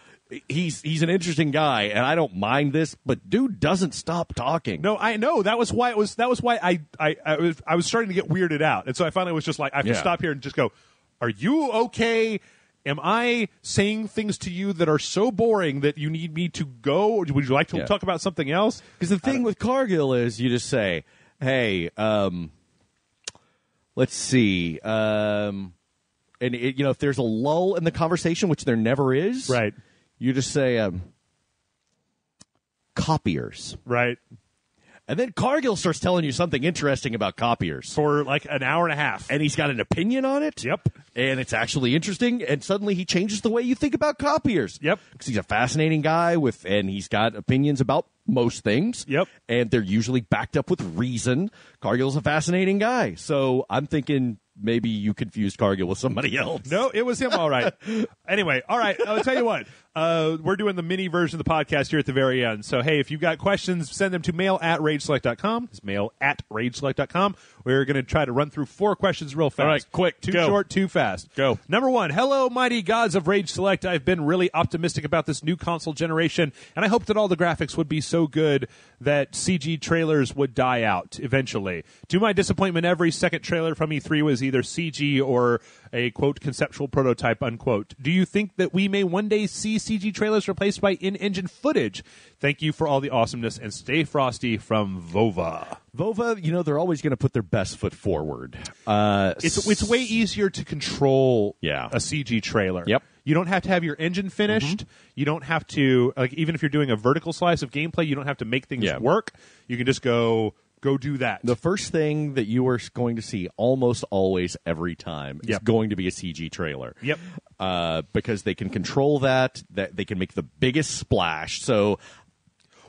he's an interesting guy, and I don't mind this, but dude doesn't stop talking. No, I know. That was why I was starting to get weirded out. And so I finally was just like, I have to stop here and just go, are you okay? Am I saying things to you that are so boring that you need me to go? Or would you like to talk about something else? Because the thing with Cargill is you just say, hey, let's see. And if there's a lull in the conversation, which there never is, right? You just say, copiers, right? And then Cargill starts telling you something interesting about copiers for like an hour and a half, and he's got an opinion on it. Yep, and it's actually interesting. And suddenly he changes the way you think about copiers. Yep, because he's a fascinating guy and he's got opinions about most things. Yep, and they're usually backed up with reason. Cargill's a fascinating guy, so I'm thinking maybe you confused Cargill with somebody else. No, it was him. All right. Anyway, all right. I'll tell you what. We're doing the mini version of the podcast here at the very end. So, hey, if you've got questions, send them to mail@rageselect.com. It's mail@rageselect.com. We're going to try to run through 4 questions real fast. All right, quick. Too short, too fast. Go. Number 1. Hello, mighty gods of Rage Select. I've been really optimistic about this new console generation, and I hope that all the graphics would be so good that CG trailers would die out eventually. To my disappointment, every second trailer from E3 was either CG or a, quote, conceptual prototype, unquote. Do you think that we may one day see CG trailers replaced by in-engine footage. Thank you for all the awesomeness, and stay frosty from Vova. Vova, they're always going to put their best foot forward. It's way easier to control Yeah. a CG trailer. Yep. You don't have to have your engine finished. You don't have to, even if you're doing a vertical slice of gameplay, you don't have to make things work. You can just go do that. The first thing that you are going to see almost always every time is going to be a CG trailer. Yep. Because they can control that they can make the biggest splash. So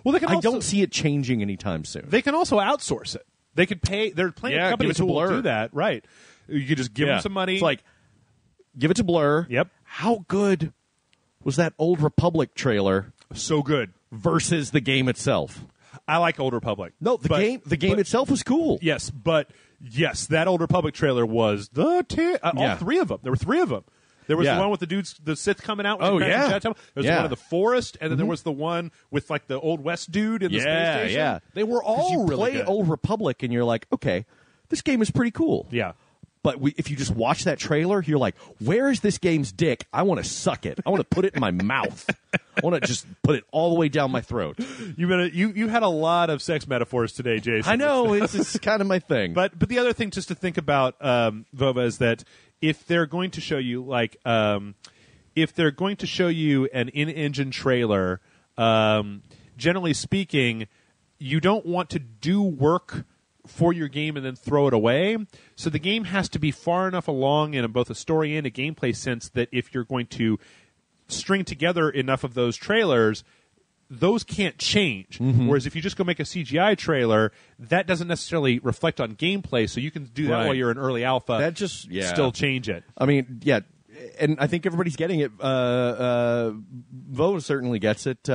Well, I don't see it changing anytime soon. They can also outsource it. They could pay. There are plenty of companies who will do that. Right. You could just give them some money. It's like, give it to Blur. Yep. How good was that Old Republic trailer So good. versus the game itself? I like Old Republic. No, the game itself was cool. Yes, but that Old Republic trailer was all three of them. There were three of them. There was the one with the Sith coming out. Oh, There was the one in the forest, and then there was the one with like the Old West dude in the space station. Yeah, They were all you really play good. Old Republic, and you're like, okay, this game is pretty cool. Yeah. But if you just watch that trailer, you're like, where is this game's dick? I want to suck it. I want to put it in my mouth. I want to just put it all the way down my throat. You had a lot of sex metaphors today, Jason. I know. It's kind of my thing. But the other thing just to think about, Vova, is that if they're going to show you if they're going to show you an in-engine trailer, generally speaking, you don't want to do work for your game and then throw it away. So the game has to be far enough along in both a story and a gameplay sense that if you're going to string together enough of those trailers, those can't change. Whereas if you just go make a CGI trailer, that doesn't necessarily reflect on gameplay, so you can do that while you're in early alpha. That just still change it. I mean, and I think everybody's getting it. Vo certainly gets it.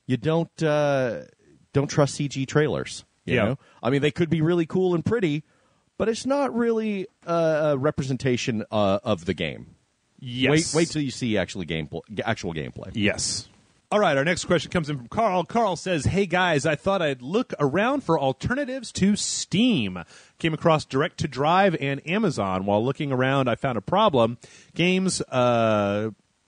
You don't trust CG trailers. You know? I mean, they could be really cool and pretty, but it's not really a representation of the game. Yes. Wait till you see actual gameplay. Yes. All right, our next question comes in from Carl. Carl says, hey, guys, I thought I'd look around for alternatives to Steam. Came across Direct to Drive and Amazon. While looking around, I found a problem.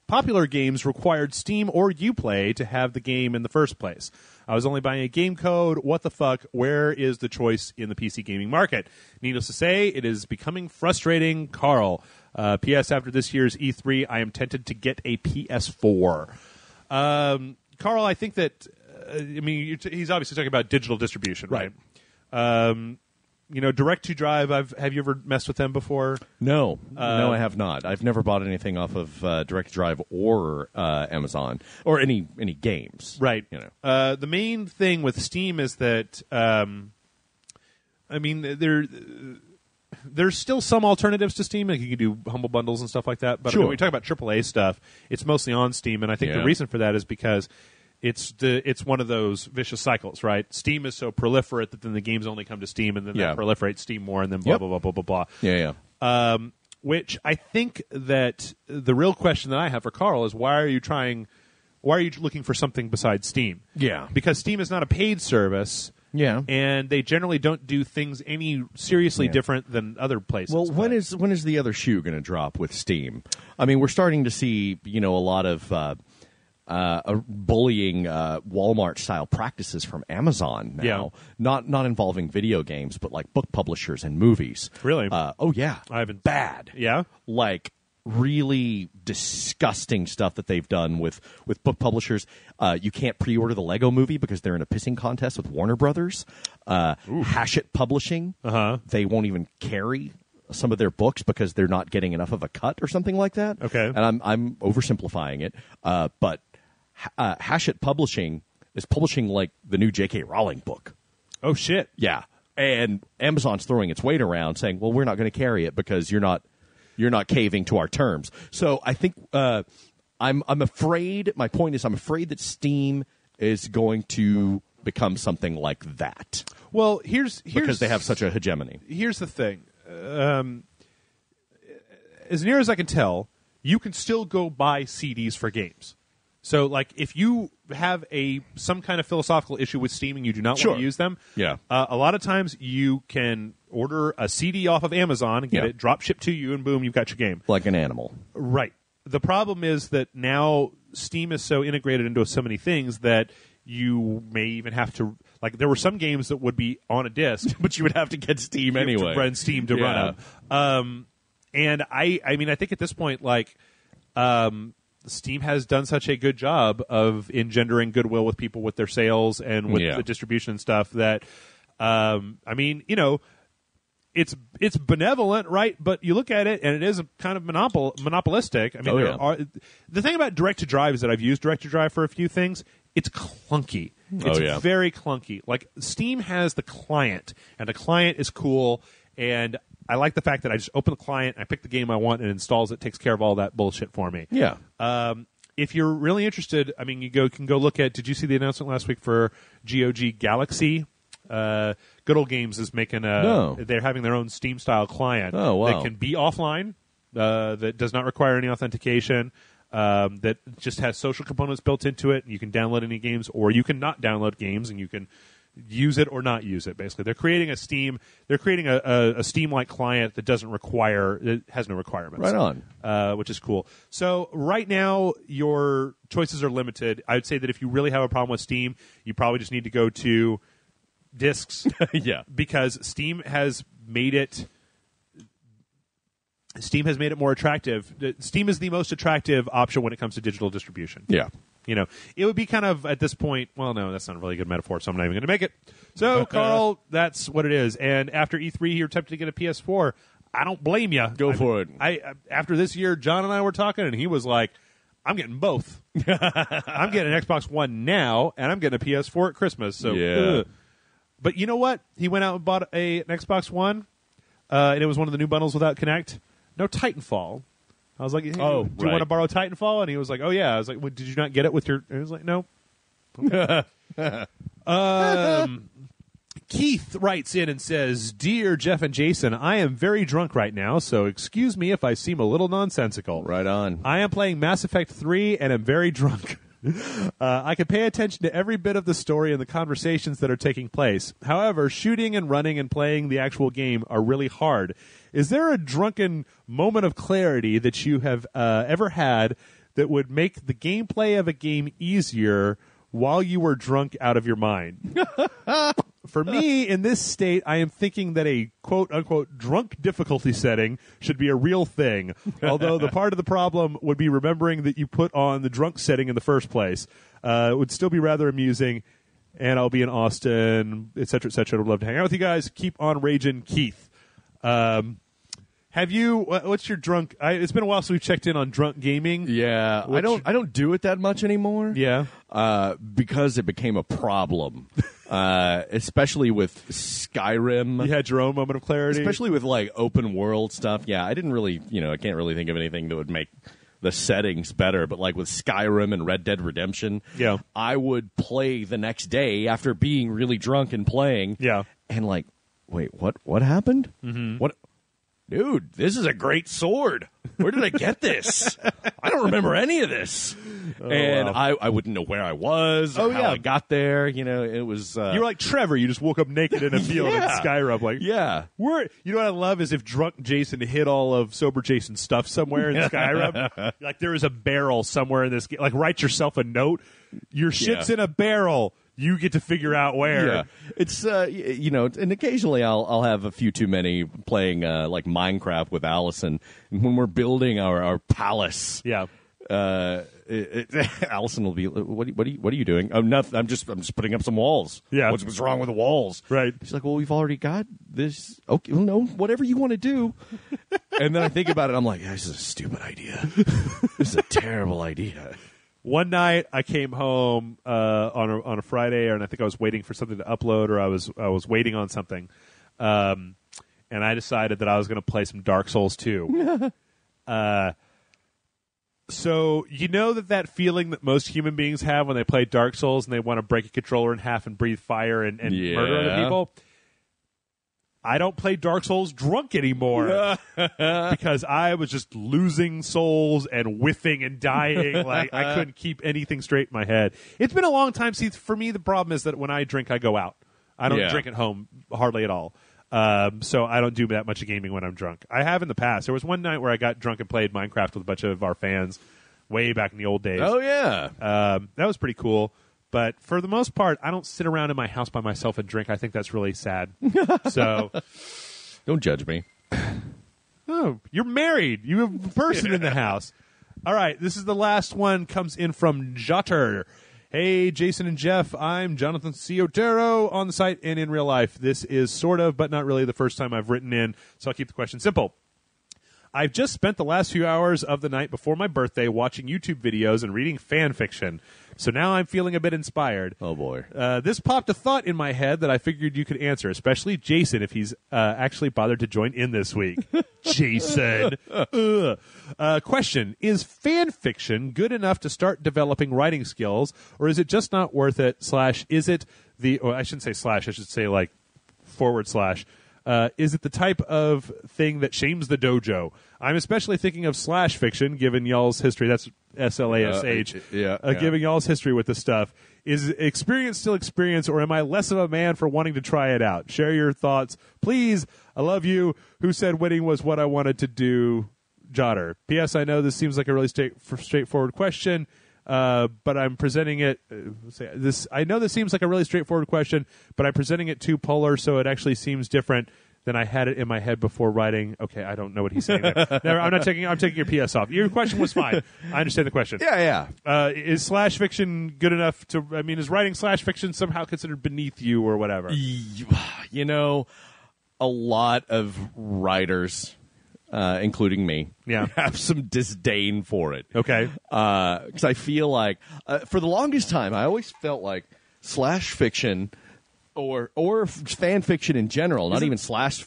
Popular games required Steam or Uplay to have the game in the first place. I was only buying a game code. What the fuck? Where is the choice in the PC gaming market? Needless to say, it is becoming frustrating. Carl. P.S. After this year's E3, I am tempted to get a PS4. Carl, I think that, he's obviously talking about digital distribution, right? Direct to Drive, have you ever messed with them before? No, I have not. I've never bought anything off of Direct to Drive or Amazon or any games. Right. The main thing with Steam is that, there's still some alternatives to Steam. Like you can do humble bundles and stuff like that. But when we talk about AAA stuff, it's mostly on Steam, and I think the reason for that is because it's one of those vicious cycles, right? Steam is so proliferate that then the games only come to Steam, and then that proliferates Steam more, and then blah, blah, blah, blah, blah, blah. Yeah. Which I think that the real question that I have for Carl is why are you looking for something besides Steam? Yeah. Because Steam is not a paid service. Yeah. And they generally don't do things any seriously different than other places. Well, when is the other shoe going to drop with Steam? I mean, we're starting to see, a lot of bullying Walmart-style practices from Amazon now. Not involving video games, but like book publishers and movies. Really? Oh, yeah. I haven't. Bad. Yeah? Like really disgusting stuff that they've done with book publishers. You can't pre-order the Lego movie because they're in a pissing contest with Warner Brothers. Hachette Publishing, they won't even carry some of their books because they're not getting enough of a cut or something like that. Okay. And I'm oversimplifying it, but Hachette Publishing is publishing like the new J.K. Rowling book. Oh, shit. Yeah. And Amazon's throwing its weight around saying, well, we're not going to carry it because you're not caving to our terms. So I think I'm afraid. My point is, I'm afraid that Steam is going to become something like that. Well, here's because they have such a hegemony. Here's the thing. As near as I can tell, you can still go buy CDs for games. So, like, if you have some kind of philosophical issue with Steam and you do not want to use them, a lot of times you can order a CD off of Amazon and get it drop shipped to you, and boom, you've got your game. Like an animal. Right. The problem is that now Steam is so integrated into so many things that you may even have to, like, there were some games that would be on a disc, but you would have to get Steam anyway. To run Steam to run them. And I mean, I think at this point, like, Steam has done such a good job of engendering goodwill with people with their sales and with the distribution and stuff that, I mean, you know, it's benevolent, right? But you look at it, and it is kind of monopolistic. I mean, the thing about Direct-to-Drive is that I've used Direct-to-Drive for a few things. It's clunky. It's very clunky. Like, Steam has the client, and the client is cool, and I like the fact that I just open the client, I pick the game I want, and it installs it, takes care of all that bullshit for me. Yeah. If you're really interested, I mean, you can go look at, did you see the announcement last week for GOG Galaxy? Good Old Games is making they're having their own Steam-style client that can be offline, that does not require any authentication, that just has social components built into it. You can download any games, or you can not download games, and you can use it or not use it. Basically, they're creating a Steam-like client that has no requirements. Right on, which is cool. So right now, your choices are limited. I would say that if you really have a problem with Steam, you probably just need to go to discs. Because Steam has made it more attractive. Steam is the most attractive option when it comes to digital distribution. Yeah. You know, it would be kind of at this point, well, no, that's not a really good metaphor, so I'm not even going to make it. So, Carl, that's what it is. And after E3, you're tempted to get a PS4. I don't blame you. Go for it. After this year, John and I were talking, and he was like, I'm getting both. I'm getting an Xbox One now, and I'm getting a PS4 at Christmas. So, But you know what? He went out and bought an Xbox One, and it was one of the new bundles without Kinect. No Titanfall. I was like, hey, do you want to borrow Titanfall? And he was like, oh, yeah. I was like, well, did you not get it with your... And he was like, no. Keith writes in and says, Dear Jeff and Jason, I am very drunk right now, so excuse me if I seem a little nonsensical. Right on. I am playing Mass Effect 3 and am very drunk. I can pay attention to every bit of the story and the conversations that are taking place. However, shooting and running and playing the actual game are really hard. Is there a drunken moment of clarity that you have ever had that would make the gameplay of a game easier while you were drunk out of your mind? For me, in this state, I am thinking that a quote-unquote drunk difficulty setting should be a real thing, although the part of the problem would be remembering that you put on the drunk setting in the first place. It would still be rather amusing, and I'll be in Austin, et cetera, et cetera. I'd love to hang out with you guys. Keep on raging, Keith. Have you? What's your drunk? It's been a while since we've checked in on drunk gaming. Yeah, I don't do it that much anymore. Yeah, because it became a problem, especially with Skyrim. You had your own moment of clarity, especially with like open world stuff. Yeah, I didn't really, I can't really think of anything that would make the settings better. But like with Skyrim and Red Dead Redemption, I would play the next day after being really drunk and playing. Yeah, and like, wait, what happened? Mm-hmm. What? Dude, this is a great sword. Where did I get this? I don't remember any of this. And wow. I wouldn't know where I was or how I got there. It was... you were like Trevor. You just woke up naked in a field in Skyrim. Like, you know what I love is if drunk Jason hid all of sober Jason's stuff somewhere in Skyrim. Like there is a barrel somewhere in this game. Like write yourself a note. Your shit's in a barrel. You get to figure out where. Yeah. It's, and occasionally I'll have a few too many playing like Minecraft with Allison. And when we're building our palace. Yeah. Allison will be, what are you doing? Oh, nothing. I'm just putting up some walls. Yeah. What's wrong with the walls? Right. She's like, well, we've already got this. Okay, well, no, whatever you want to do. And then I think about it. I'm like, this is a stupid idea. This is a terrible idea. One night I came home on a Friday, and I think I was waiting for something to upload, or I was waiting on something, and I decided that I was going to play some Dark Souls 2. So you know that feeling that most human beings have when they play Dark Souls and they want to break a controller in half and breathe fire and murder other people? I don't play Dark Souls drunk anymore because I was just losing souls and whiffing and dying. Like I couldn't keep anything straight in my head. It's been a long time. See, for me, the problem is that when I drink, I go out. I don't drink at home hardly at all. So I don't do that much gaming when I'm drunk. I have in the past. There was one night where I got drunk and played Minecraft with a bunch of our fans way back in the old days. Oh, yeah. That was pretty cool. But for the most part, I don't sit around in my house by myself and drink. I think that's really sad. So, don't judge me. Oh, you're married. You have a person in the house. All right, this is the last one. Comes in from Jotter. Hey, Jason and Jeff, I'm Jonathan C. Otero on the site and in real life. This is sort of, but not really, the first time I've written in, so I'll keep the question simple. I've just spent the last few hours of the night before my birthday watching YouTube videos and reading fan fiction. So now I'm feeling a bit inspired. Oh, boy. This popped a thought in my head that I figured you could answer, especially Jason, if he's actually bothered to join in this week. Jason. Question. Is fan fiction good enough to start developing writing skills, or is it just not worth it, / is it the, or I shouldn't say / I should say like / is it the type of thing that shames the dojo? I'm especially thinking of / fiction, given y'all's history. That's SLASH. Given y'all's history with this stuff. Is experience still experience, or am I less of a man for wanting to try it out? Share your thoughts. Please. I love you. Who said winning was what I wanted to do? Jotter. P.S. I know this seems like a really straightforward question. But I'm presenting it. I know this seems like a really straightforward question, but I'm presenting it too polar, so it actually seems different than I had it in my head before writing. Okay, I don't know what he's saying there. No, I'm taking your PS off. Your question was fine. I understand the question. Yeah. Is / fiction good enough to? I mean, is writing / fiction somehow considered beneath you or whatever? You know, a lot of writers, including me, have some disdain for it. Okay. Because I feel like, for the longest time, I always felt like / fiction or fan fiction in general, not even slash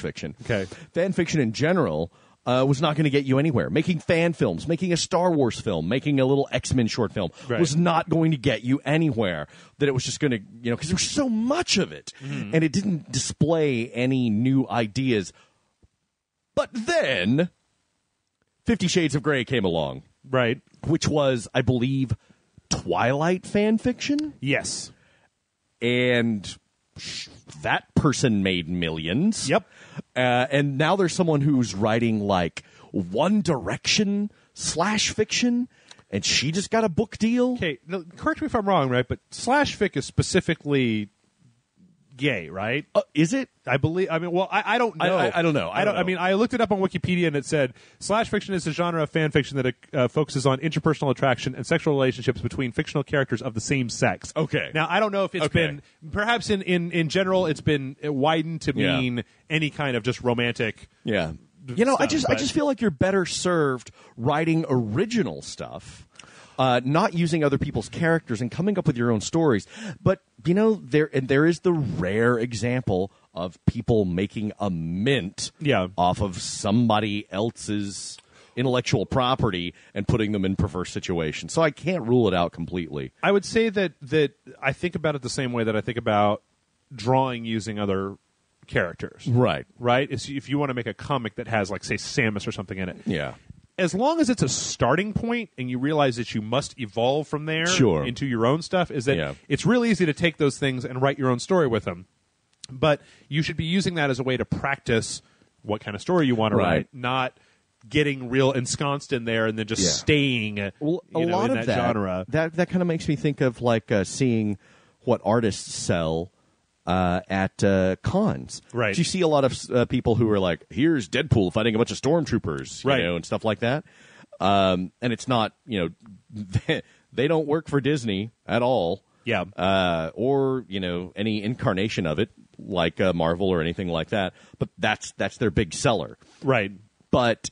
fiction. Okay. Fan fiction in general was not going to get you anywhere. Making fan films, making a Star Wars film, making a little X-Men short film was not going to get you anywhere. That it was just going to, because there was so much of it, and it didn't display any new ideas. But then 50 Shades of Grey came along. Right. Which was, I believe, Twilight fan fiction? Yes. And that person made millions. Yep. And now there's someone who's writing like One Direction / fiction, and she just got a book deal. Okay, now, correct me if I'm wrong, right? But / fic is specifically gay, right? Is it? I believe. I mean, well, I don't know. I don't know. I mean, I looked it up on Wikipedia, and it said / fiction is a genre of fan fiction that focuses on interpersonal attraction and sexual relationships between fictional characters of the same sex. Okay. Now, I don't know if it's been perhaps in general it's been widened to mean any kind of just romantic. Yeah. Stuff, I just feel like you're better served writing original stuff. Not using other people's characters and coming up with your own stories. But, there is the rare example of people making a mint off of somebody else's intellectual property and putting them in perverse situations. So I can't rule it out completely. I would say that I think about it the same way that I think about drawing using other characters. Right. If you want to make a comic that has, like, say, Samus or something in it. Yeah. As long as it's a starting point and you realize that you must evolve from there into your own stuff, is that it's really easy to take those things and write your own story with them. But you should be using that as a way to practice what kind of story you want to write, not getting real ensconced in there and then just staying a lot in of that genre. That kind of makes me think of like seeing what artists sell at cons. Right. You see a lot of people who are like, here's Deadpool fighting a bunch of stormtroopers, and stuff like that. And it's not, they don't work for Disney at all. Yeah. Or, any incarnation of it, like Marvel or anything like that. But that's their big seller. Right. But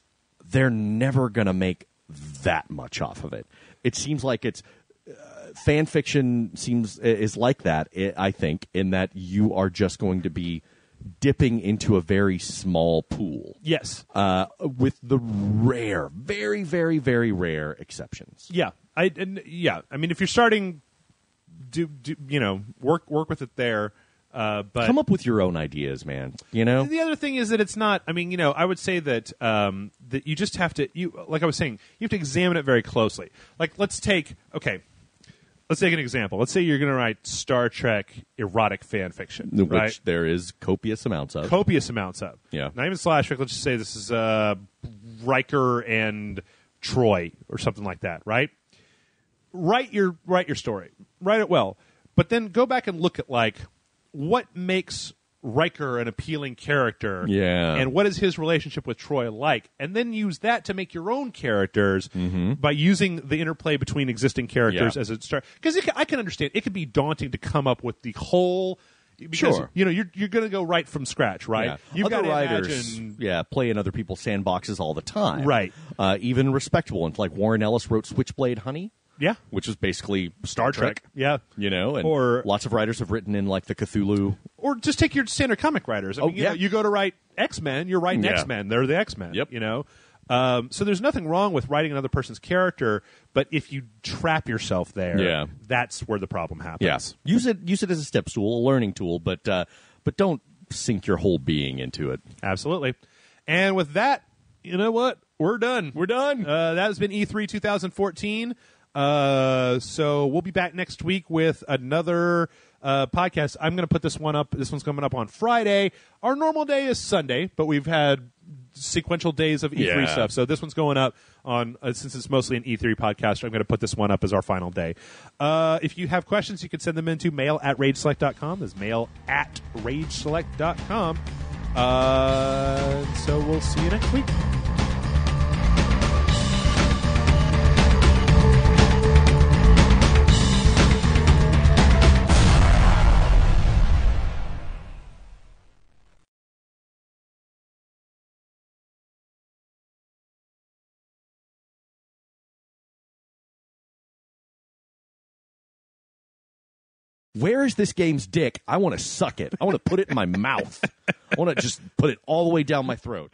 they're never going to make that much off of it. It seems like it's fan fiction is like that, I think, in that you are just going to be dipping into a very small pool. Yes. With the rare, very, very, very rare exceptions. Yeah. I mean, if you're starting, work with it there. But come up with your own ideas, man. The other thing is that it's not. I mean, I would say that that you just have to. Like I was saying, you have to examine it very closely. Like, let's take an example. Let's say you're going to write Star Trek erotic fan fiction, which there is copious amounts of. Copious amounts of. Yeah. Not even / fic. Let's just say this is Riker and Troy or something like that, right? Write your story. Write it well. But then go back and look at, like, what makes Riker an appealing character, and what is his relationship with Troy like, and then use that to make your own characters by using the interplay between existing characters as it starts. Because I can understand it can be daunting to come up with the whole. Because, you're going to go right from scratch, right? Yeah. You've Other got to writers, play in other people's sandboxes all the time, right? Even respectable ones, like Warren Ellis wrote Switchblade Honey. Yeah, which is basically Star Trek. Yeah, and or lots of writers have written in, like, the Cthulhu. Or just take your standard comic writers. I mean, you go to write X-Men, you're writing X-Men. They're the X-Men. Yep. So there's nothing wrong with writing another person's character, but if you trap yourself there, that's where the problem happens. Yes, use it as a step stool, a learning tool, but don't sink your whole being into it. Absolutely. And with that, you know what? We're done. That has been E3 2014. So we'll be back next week with another podcast. I'm going to put this one up. This one's coming up on Friday. Our normal day is Sunday, but we've had sequential days of E3 stuff. So this one's going up on, since it's mostly an E3 podcast, I'm going to put this one up as our final day. If you have questions, you can send them into mail@rageselect.com. That's mail@rageselect.com. So we'll see you next week. Where is this game's dick? I want to suck it. I want to put it in my mouth. I want to just put it all the way down my throat.